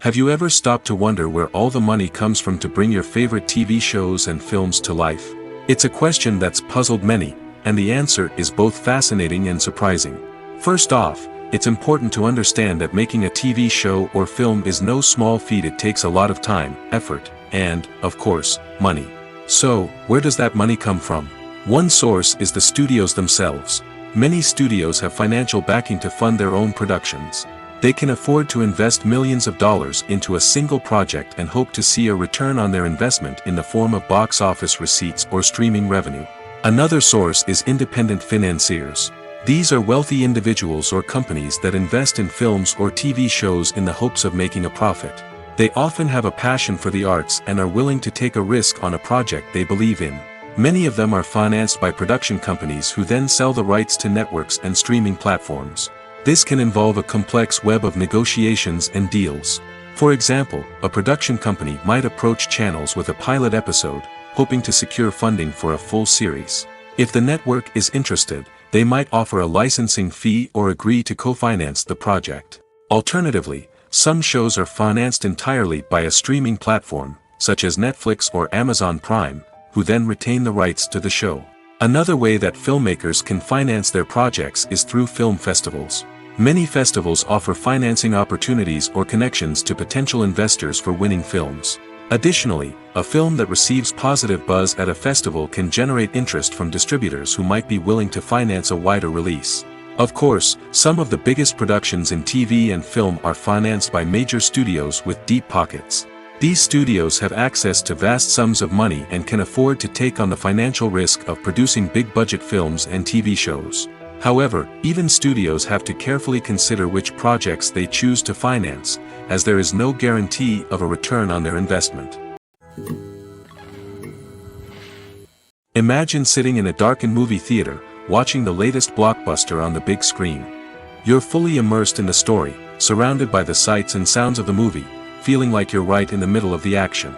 Have you ever stopped to wonder where all the money comes from to bring your favorite TV shows and films to life? It's a question that's puzzled many, and the answer is both fascinating and surprising. First off, it's important to understand that making a TV show or film is no small feat. It takes a lot of time, effort, and, of course, money. So, where does that money come from? One source is the studios themselves. Many studios have financial backing to fund their own productions. They can afford to invest millions of dollars into a single project and hope to see a return on their investment in the form of box office receipts or streaming revenue. Another source is independent financiers. These are wealthy individuals or companies that invest in films or TV shows in the hopes of making a profit. They often have a passion for the arts and are willing to take a risk on a project they believe in. Many of them are financed by production companies who then sell the rights to networks and streaming platforms. This can involve a complex web of negotiations and deals. For example, a production company might approach channels with a pilot episode, hoping to secure funding for a full series. If the network is interested, they might offer a licensing fee or agree to co-finance the project. Alternatively, some shows are financed entirely by a streaming platform, such as Netflix or Amazon Prime, who then retain the rights to the show. Another way that filmmakers can finance their projects is through film festivals. Many festivals offer financing opportunities or connections to potential investors for winning films. Additionally, a film that receives positive buzz at a festival can generate interest from distributors who might be willing to finance a wider release. Of course, some of the biggest productions in TV and film are financed by major studios with deep pockets. These studios have access to vast sums of money and can afford to take on the financial risk of producing big-budget films and TV shows. However, even studios have to carefully consider which projects they choose to finance, as there is no guarantee of a return on their investment. Imagine sitting in a darkened movie theater, watching the latest blockbuster on the big screen. You're fully immersed in the story, surrounded by the sights and sounds of the movie, feeling like you're right in the middle of the action.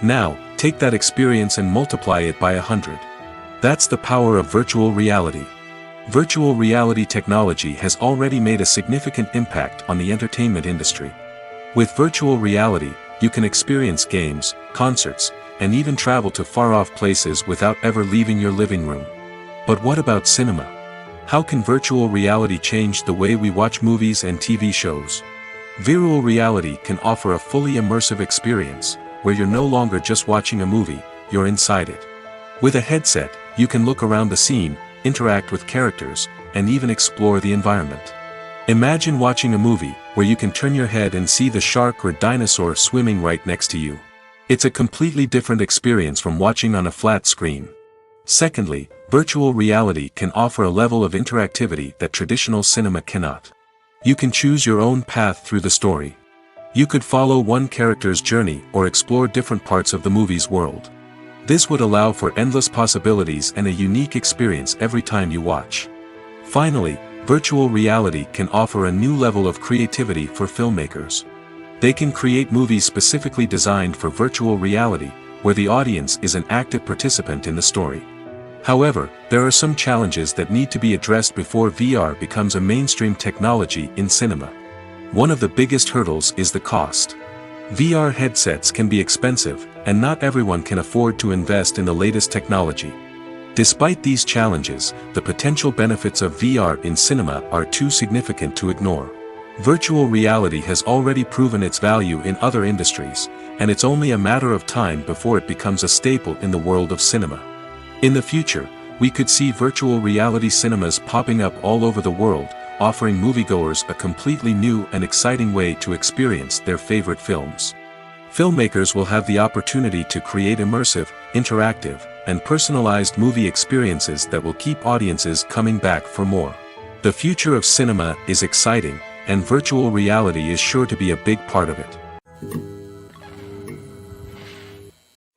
Now, take that experience and multiply it by 100. That's the power of virtual reality. Virtual reality technology has already made a significant impact on the entertainment industry. With virtual reality, you can experience games, concerts, and even travel to far-off places without ever leaving your living room. But what about cinema? How can virtual reality change the way we watch movies and TV shows? Virtual reality can offer a fully immersive experience, where you're no longer just watching a movie, you're inside it. With a headset, you can look around the scene, interact with characters, and even explore the environment. Imagine watching a movie where you can turn your head and see the shark or dinosaur swimming right next to you. It's a completely different experience from watching on a flat screen. Secondly, virtual reality can offer a level of interactivity that traditional cinema cannot. You can choose your own path through the story. You could follow one character's journey or explore different parts of the movie's world. This would allow for endless possibilities and a unique experience every time you watch. Finally, virtual reality can offer a new level of creativity for filmmakers. They can create movies specifically designed for virtual reality, where the audience is an active participant in the story. However, there are some challenges that need to be addressed before VR becomes a mainstream technology in cinema. One of the biggest hurdles is the cost. VR headsets can be expensive, and not everyone can afford to invest in the latest technology. Despite these challenges, the potential benefits of VR in cinema are too significant to ignore. Virtual reality has already proven its value in other industries, and it's only a matter of time before it becomes a staple in the world of cinema. In the future, we could see virtual reality cinemas popping up all over the world, offering moviegoers a completely new and exciting way to experience their favorite films. Filmmakers will have the opportunity to create immersive, interactive, and personalized movie experiences that will keep audiences coming back for more. The future of cinema is exciting, and virtual reality is sure to be a big part of it.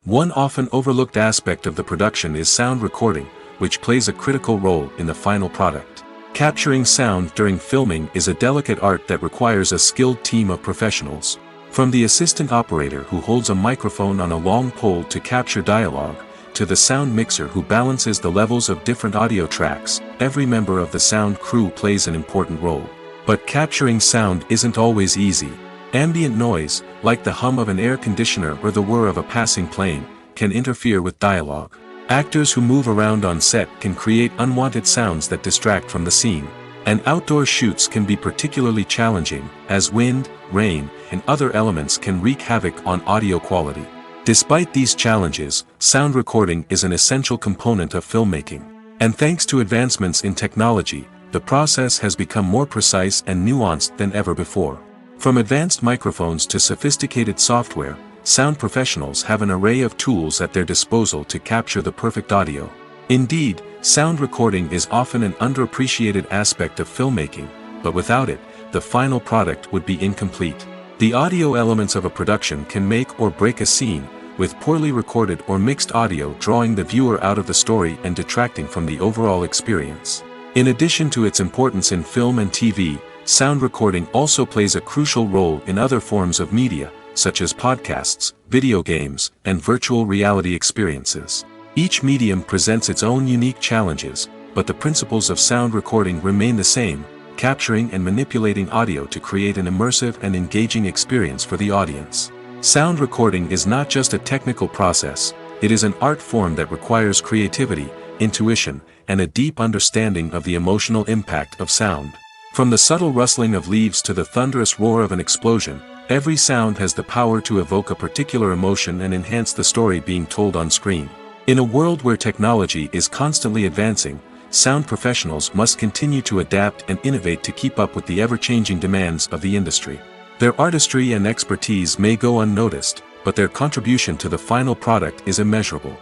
One often overlooked aspect of the production is sound recording, which plays a critical role in the final product. Capturing sound during filming is a delicate art that requires a skilled team of professionals. From the assistant operator who holds a microphone on a long pole to capture dialogue, to the sound mixer who balances the levels of different audio tracks, every member of the sound crew plays an important role. But capturing sound isn't always easy. Ambient noise, like the hum of an air conditioner or the whir of a passing plane, can interfere with dialogue. Actors who move around on set can create unwanted sounds that distract from the scene. And outdoor shoots can be particularly challenging, as wind, rain, and other elements can wreak havoc on audio quality. Despite these challenges, sound recording is an essential component of filmmaking. And thanks to advancements in technology, the process has become more precise and nuanced than ever before. From advanced microphones to sophisticated software, sound professionals have an array of tools at their disposal to capture the perfect audio. Indeed, sound recording is often an underappreciated aspect of filmmaking, but without it, the final product would be incomplete. The audio elements of a production can make or break a scene, with poorly recorded or mixed audio drawing the viewer out of the story and detracting from the overall experience. In addition to its importance in film and TV, sound recording also plays a crucial role in other forms of media, such as podcasts, video games, and virtual reality experiences. Each medium presents its own unique challenges, but the principles of sound recording remain the same, capturing and manipulating audio to create an immersive and engaging experience for the audience. Sound recording is not just a technical process, it is an art form that requires creativity, intuition, and a deep understanding of the emotional impact of sound. From the subtle rustling of leaves to the thunderous roar of an explosion, every sound has the power to evoke a particular emotion and enhance the story being told on screen. In a world where technology is constantly advancing, sound professionals must continue to adapt and innovate to keep up with the ever-changing demands of the industry. Their artistry and expertise may go unnoticed, but their contribution to the final product is immeasurable.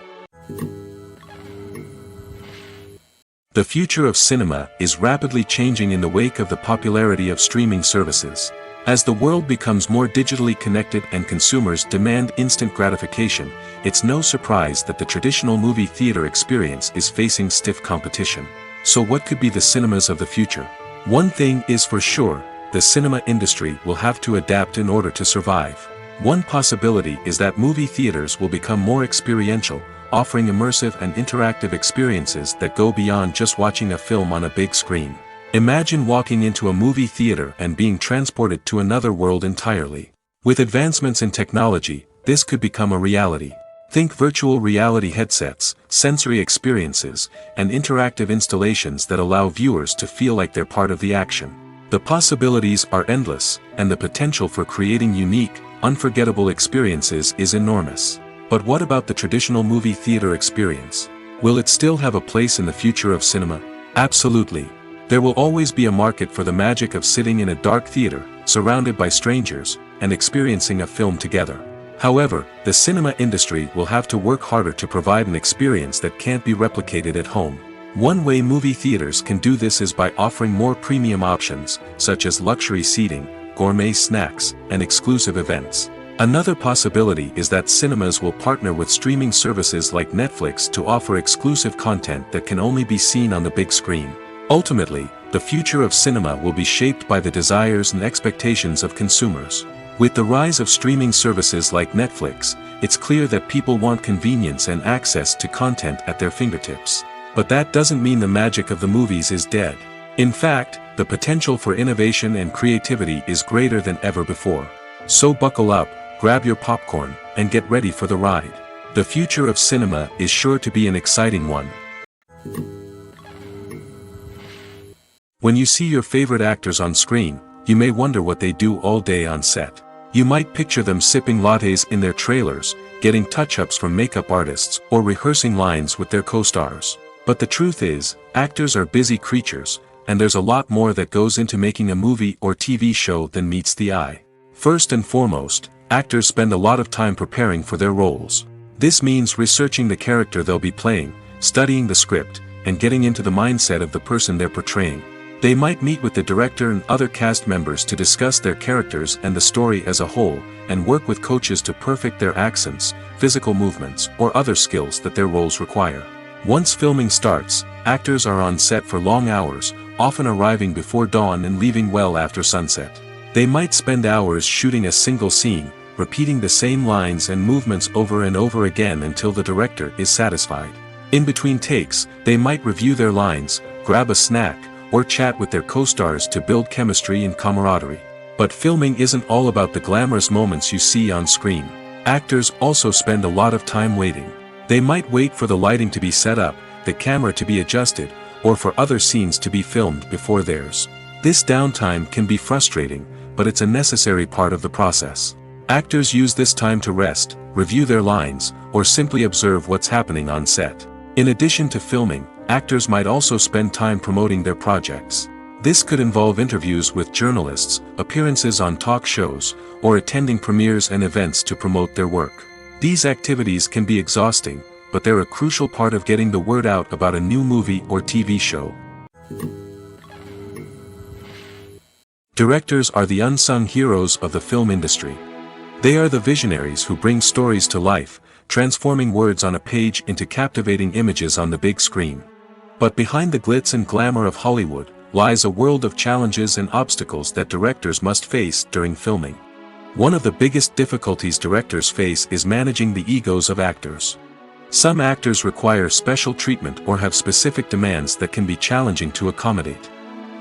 The future of cinema is rapidly changing in the wake of the popularity of streaming services. As the world becomes more digitally connected and consumers demand instant gratification, it's no surprise that the traditional movie theater experience is facing stiff competition. So what could be the cinemas of the future? One thing is for sure, the cinema industry will have to adapt in order to survive. One possibility is that movie theaters will become more experiential, offering immersive and interactive experiences that go beyond just watching a film on a big screen. Imagine walking into a movie theater and being transported to another world entirely. With advancements in technology, this could become a reality. Think virtual reality headsets, sensory experiences, and interactive installations that allow viewers to feel like they're part of the action. The possibilities are endless, and the potential for creating unique, unforgettable experiences is enormous. But what about the traditional movie theater experience? Will it still have a place in the future of cinema? Absolutely. There will always be a market for the magic of sitting in a dark theater, surrounded by strangers, and experiencing a film together. However, the cinema industry will have to work harder to provide an experience that can't be replicated at home. One way movie theaters can do this is by offering more premium options, such as luxury seating, gourmet snacks, and exclusive events. Another possibility is that cinemas will partner with streaming services like Netflix to offer exclusive content that can only be seen on the big screen. Ultimately, the future of cinema will be shaped by the desires and expectations of consumers. With the rise of streaming services like Netflix, it's clear that people want convenience and access to content at their fingertips. But that doesn't mean the magic of the movies is dead. In fact, the potential for innovation and creativity is greater than ever before. So buckle up, grab your popcorn, and get ready for the ride. The future of cinema is sure to be an exciting one. When you see your favorite actors on screen, you may wonder what they do all day on set. You might picture them sipping lattes in their trailers, getting touch-ups from makeup artists, or rehearsing lines with their co-stars. But the truth is, actors are busy creatures, and there's a lot more that goes into making a movie or TV show than meets the eye. First and foremost, actors spend a lot of time preparing for their roles. This means researching the character they'll be playing, studying the script, and getting into the mindset of the person they're portraying. They might meet with the director and other cast members to discuss their characters and the story as a whole, and work with coaches to perfect their accents, physical movements, or other skills that their roles require. Once filming starts, actors are on set for long hours, often arriving before dawn and leaving well after sunset. They might spend hours shooting a single scene, repeating the same lines and movements over and over again until the director is satisfied. In between takes, they might review their lines, grab a snack, or chat with their co-stars to build chemistry and camaraderie. But filming isn't all about the glamorous moments you see on screen. Actors also spend a lot of time waiting. They might wait for the lighting to be set up, the camera to be adjusted, or for other scenes to be filmed before theirs. This downtime can be frustrating, but it's a necessary part of the process. Actors use this time to rest, review their lines, or simply observe what's happening on set. In addition to filming, actors might also spend time promoting their projects. This could involve interviews with journalists, appearances on talk shows, or attending premieres and events to promote their work. These activities can be exhausting, but they're a crucial part of getting the word out about a new movie or TV show. Directors are the unsung heroes of the film industry. They are the visionaries who bring stories to life, transforming words on a page into captivating images on the big screen. But behind the glitz and glamour of Hollywood, lies a world of challenges and obstacles that directors must face during filming. One of the biggest difficulties directors face is managing the egos of actors. Some actors require special treatment or have specific demands that can be challenging to accommodate.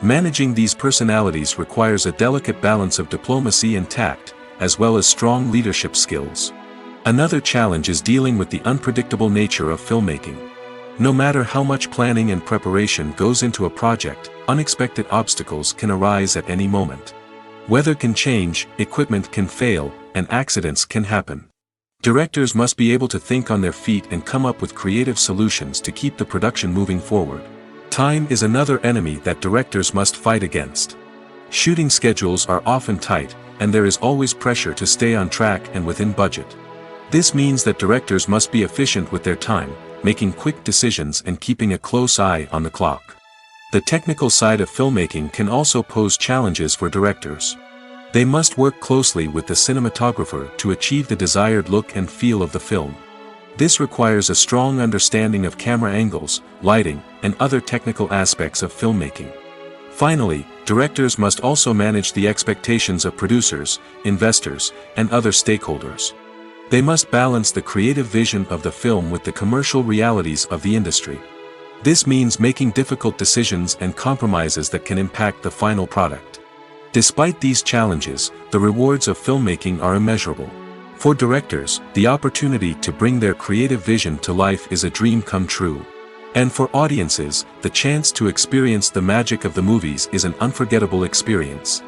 Managing these personalities requires a delicate balance of diplomacy and tact, as well as strong leadership skills. Another challenge is dealing with the unpredictable nature of filmmaking. No matter how much planning and preparation goes into a project, unexpected obstacles can arise at any moment. Weather can change, equipment can fail, and accidents can happen. Directors must be able to think on their feet and come up with creative solutions to keep the production moving forward. Time is another enemy that directors must fight against. Shooting schedules are often tight, and there is always pressure to stay on track and within budget. This means that directors must be efficient with their time, making quick decisions and keeping a close eye on the clock. The technical side of filmmaking can also pose challenges for directors. They must work closely with the cinematographer to achieve the desired look and feel of the film. This requires a strong understanding of camera angles, lighting, and other technical aspects of filmmaking. Finally, directors must also manage the expectations of producers, investors, and other stakeholders. They must balance the creative vision of the film with the commercial realities of the industry. This means making difficult decisions and compromises that can impact the final product. Despite these challenges, the rewards of filmmaking are immeasurable. For directors, the opportunity to bring their creative vision to life is a dream come true. And for audiences, the chance to experience the magic of the movies is an unforgettable experience.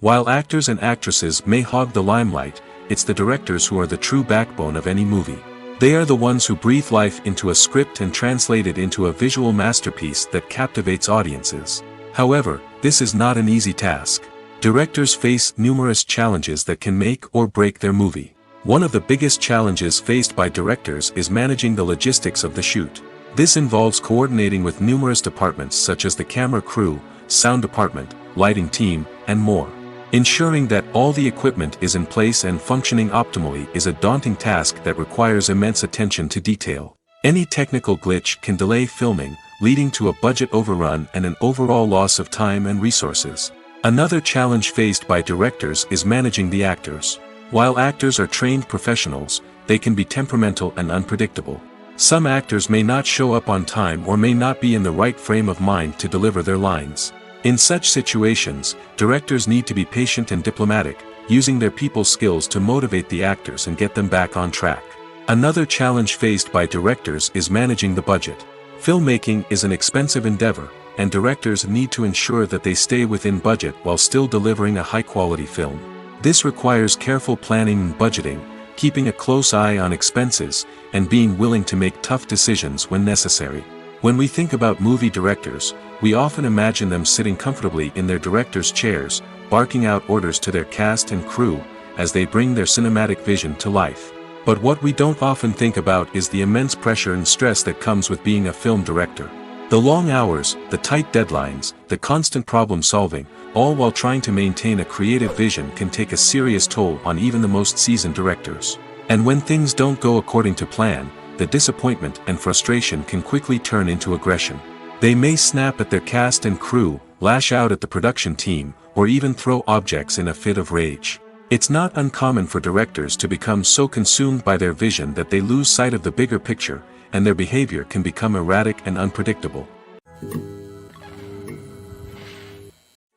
While actors and actresses may hog the limelight, it's the directors who are the true backbone of any movie. They are the ones who breathe life into a script and translate it into a visual masterpiece that captivates audiences. However, this is not an easy task. Directors face numerous challenges that can make or break their movie. One of the biggest challenges faced by directors is managing the logistics of the shoot. This involves coordinating with numerous departments such as the camera crew, sound department, lighting team, and more. Ensuring that all the equipment is in place and functioning optimally is a daunting task that requires immense attention to detail. Any technical glitch can delay filming, leading to a budget overrun and an overall loss of time and resources. Another challenge faced by directors is managing the actors. While actors are trained professionals, they can be temperamental and unpredictable. Some actors may not show up on time or may not be in the right frame of mind to deliver their lines. In such situations, directors need to be patient and diplomatic, using their people skills to motivate the actors and get them back on track. Another challenge faced by directors is managing the budget. Filmmaking is an expensive endeavor, and directors need to ensure that they stay within budget while still delivering a high-quality film. This requires careful planning and budgeting, keeping a close eye on expenses, and being willing to make tough decisions when necessary. When we think about movie directors, we often imagine them sitting comfortably in their director's chairs, barking out orders to their cast and crew, as they bring their cinematic vision to life. But what we don't often think about is the immense pressure and stress that comes with being a film director. The long hours, the tight deadlines, the constant problem-solving, all while trying to maintain a creative vision can take a serious toll on even the most seasoned directors. And when things don't go according to plan, the disappointment and frustration can quickly turn into aggression. They may snap at their cast and crew, lash out at the production team, or even throw objects in a fit of rage. It's not uncommon for directors to become so consumed by their vision that they lose sight of the bigger picture, and their behavior can become erratic and unpredictable.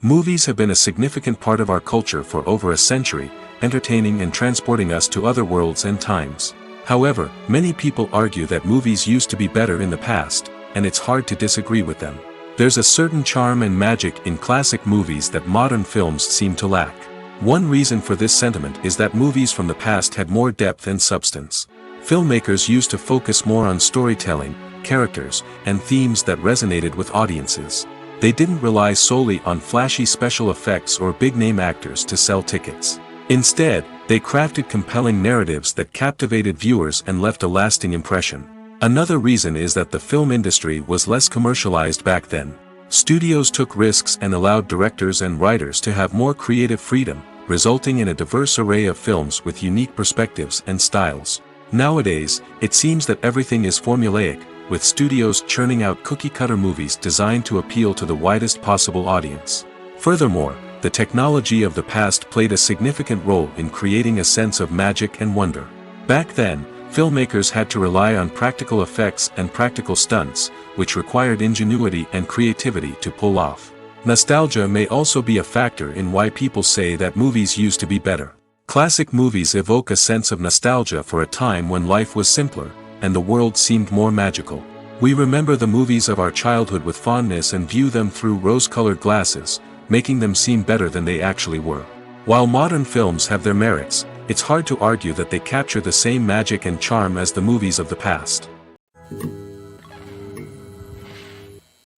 Movies have been a significant part of our culture for over a century, entertaining and transporting us to other worlds and times. However, many people argue that movies used to be better in the past, and it's hard to disagree with them. There's a certain charm and magic in classic movies that modern films seem to lack. One reason for this sentiment is that movies from the past had more depth and substance. Filmmakers used to focus more on storytelling, characters, and themes that resonated with audiences. They didn't rely solely on flashy special effects or big-name actors to sell tickets. Instead, they crafted compelling narratives that captivated viewers and left a lasting impression. Another reason is that the film industry was less commercialized back then. Studios took risks and allowed directors and writers to have more creative freedom, resulting in a diverse array of films with unique perspectives and styles. Nowadays, it seems that everything is formulaic, with studios churning out cookie-cutter movies designed to appeal to the widest possible audience. Furthermore, the technology of the past played a significant role in creating a sense of magic and wonder. Back then, filmmakers had to rely on practical effects and practical stunts, which required ingenuity and creativity to pull off. Nostalgia may also be a factor in why people say that movies used to be better. Classic movies evoke a sense of nostalgia for a time when life was simpler, and the world seemed more magical. We remember the movies of our childhood with fondness and view them through rose-colored glasses, making them seem better than they actually were. While modern films have their merits, it's hard to argue that they capture the same magic and charm as the movies of the past.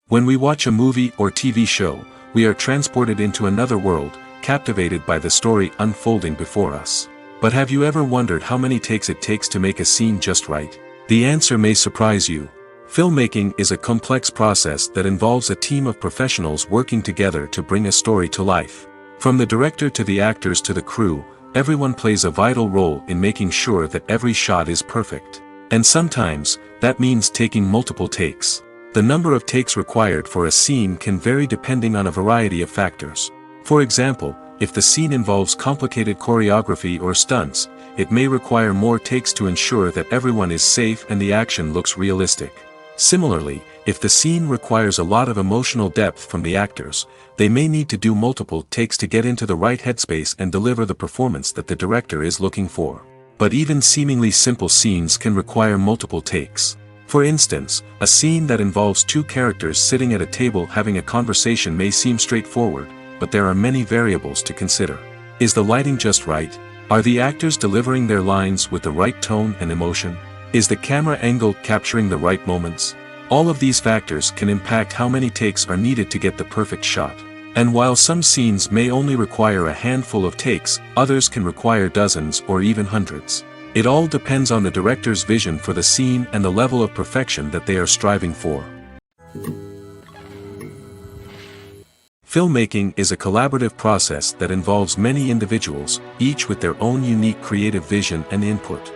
When we watch a movie or TV show, we are transported into another world, captivated by the story unfolding before us. But have you ever wondered how many takes it takes to make a scene just right? The answer may surprise you. Filmmaking is a complex process that involves a team of professionals working together to bring a story to life. From the director to the actors to the crew, everyone plays a vital role in making sure that every shot is perfect. And sometimes, that means taking multiple takes. The number of takes required for a scene can vary depending on a variety of factors. For example, if the scene involves complicated choreography or stunts, it may require more takes to ensure that everyone is safe and the action looks realistic. Similarly, if the scene requires a lot of emotional depth from the actors, they may need to do multiple takes to get into the right headspace and deliver the performance that the director is looking for. But even seemingly simple scenes can require multiple takes. For instance, a scene that involves two characters sitting at a table having a conversation may seem straightforward, but there are many variables to consider. Is the lighting just right? Are the actors delivering their lines with the right tone and emotion? Is the camera angle capturing the right moments? All of these factors can impact how many takes are needed to get the perfect shot. And while some scenes may only require a handful of takes, others can require dozens or even hundreds. It all depends on the director's vision for the scene and the level of perfection that they are striving for. Filmmaking is a collaborative process that involves many individuals, each with their own unique creative vision and input.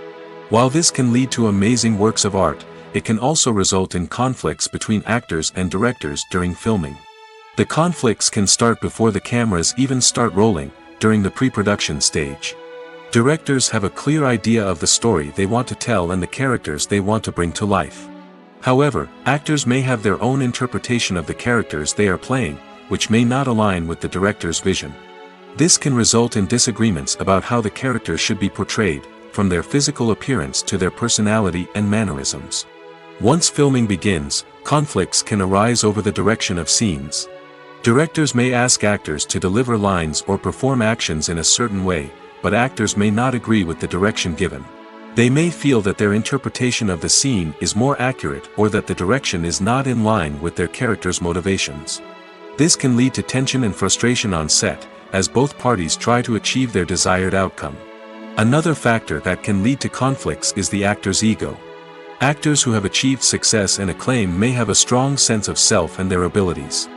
While this can lead to amazing works of art, it can also result in conflicts between actors and directors during filming. The conflicts can start before the cameras even start rolling, during the pre-production stage. Directors have a clear idea of the story they want to tell and the characters they want to bring to life. However, actors may have their own interpretation of the characters they are playing, which may not align with the director's vision. This can result in disagreements about how the characters should be portrayed, from their physical appearance to their personality and mannerisms. Once filming begins, conflicts can arise over the direction of scenes. Directors may ask actors to deliver lines or perform actions in a certain way, but actors may not agree with the direction given. They may feel that their interpretation of the scene is more accurate or that the direction is not in line with their character's motivations. This can lead to tension and frustration on set, as both parties try to achieve their desired outcome. Another factor that can lead to conflicts is the actor's ego. Actors who have achieved success and acclaim may have a strong sense of self and their abilities.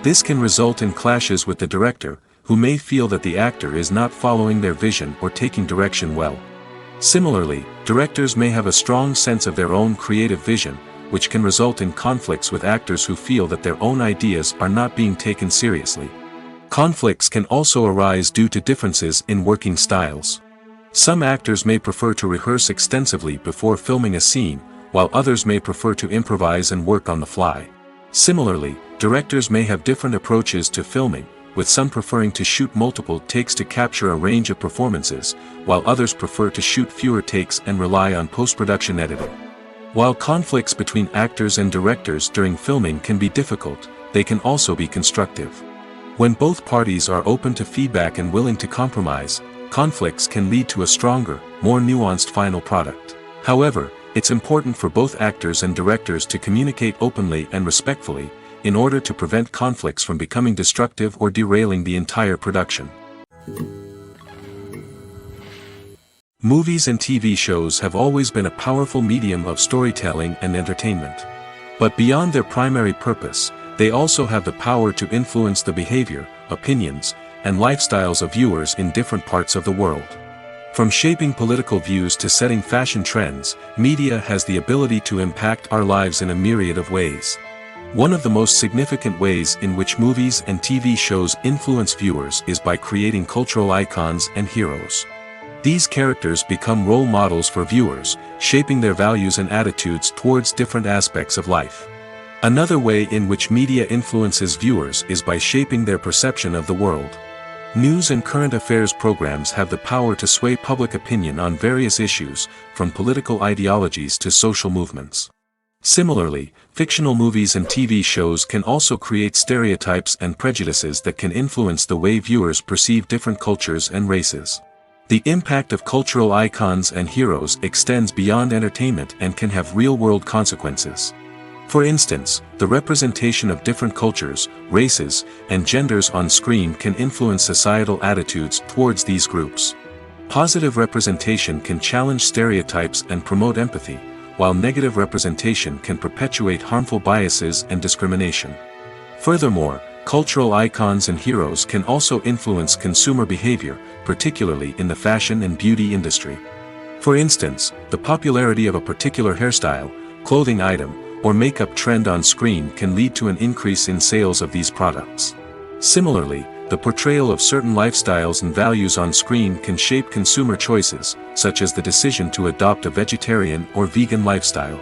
This can result in clashes with the director, who may feel that the actor is not following their vision or taking direction well. Similarly, directors may have a strong sense of their own creative vision, which can result in conflicts with actors who feel that their own ideas are not being taken seriously. Conflicts can also arise due to differences in working styles. Some actors may prefer to rehearse extensively before filming a scene, while others may prefer to improvise and work on the fly. Similarly, directors may have different approaches to filming, with some preferring to shoot multiple takes to capture a range of performances, while others prefer to shoot fewer takes and rely on post-production editing. While conflicts between actors and directors during filming can be difficult, they can also be constructive. When both parties are open to feedback and willing to compromise, conflicts can lead to a stronger, more nuanced final product. However, it's important for both actors and directors to communicate openly and respectfully, in order to prevent conflicts from becoming destructive or derailing the entire production. Movies and TV shows have always been a powerful medium of storytelling and entertainment. But beyond their primary purpose, they also have the power to influence the behavior, opinions, and lifestyles of viewers in different parts of the world. From shaping political views to setting fashion trends, media has the ability to impact our lives in a myriad of ways. One of the most significant ways in which movies and TV shows influence viewers is by creating cultural icons and heroes. These characters become role models for viewers, shaping their values and attitudes towards different aspects of life. Another way in which media influences viewers is by shaping their perception of the world. News and current affairs programs have the power to sway public opinion on various issues, from political ideologies to social movements. Similarly, fictional movies and TV shows can also create stereotypes and prejudices that can influence the way viewers perceive different cultures and races. The impact of cultural icons and heroes extends beyond entertainment and can have real-world consequences. For instance, the representation of different cultures, races, and genders on screen can influence societal attitudes towards these groups. Positive representation can challenge stereotypes and promote empathy, while negative representation can perpetuate harmful biases and discrimination. Furthermore, cultural icons and heroes can also influence consumer behavior, particularly in the fashion and beauty industry. For instance, the popularity of a particular hairstyle, clothing item, or makeup trend on screen can lead to an increase in sales of these products. Similarly, the portrayal of certain lifestyles and values on screen can shape consumer choices, such as the decision to adopt a vegetarian or vegan lifestyle.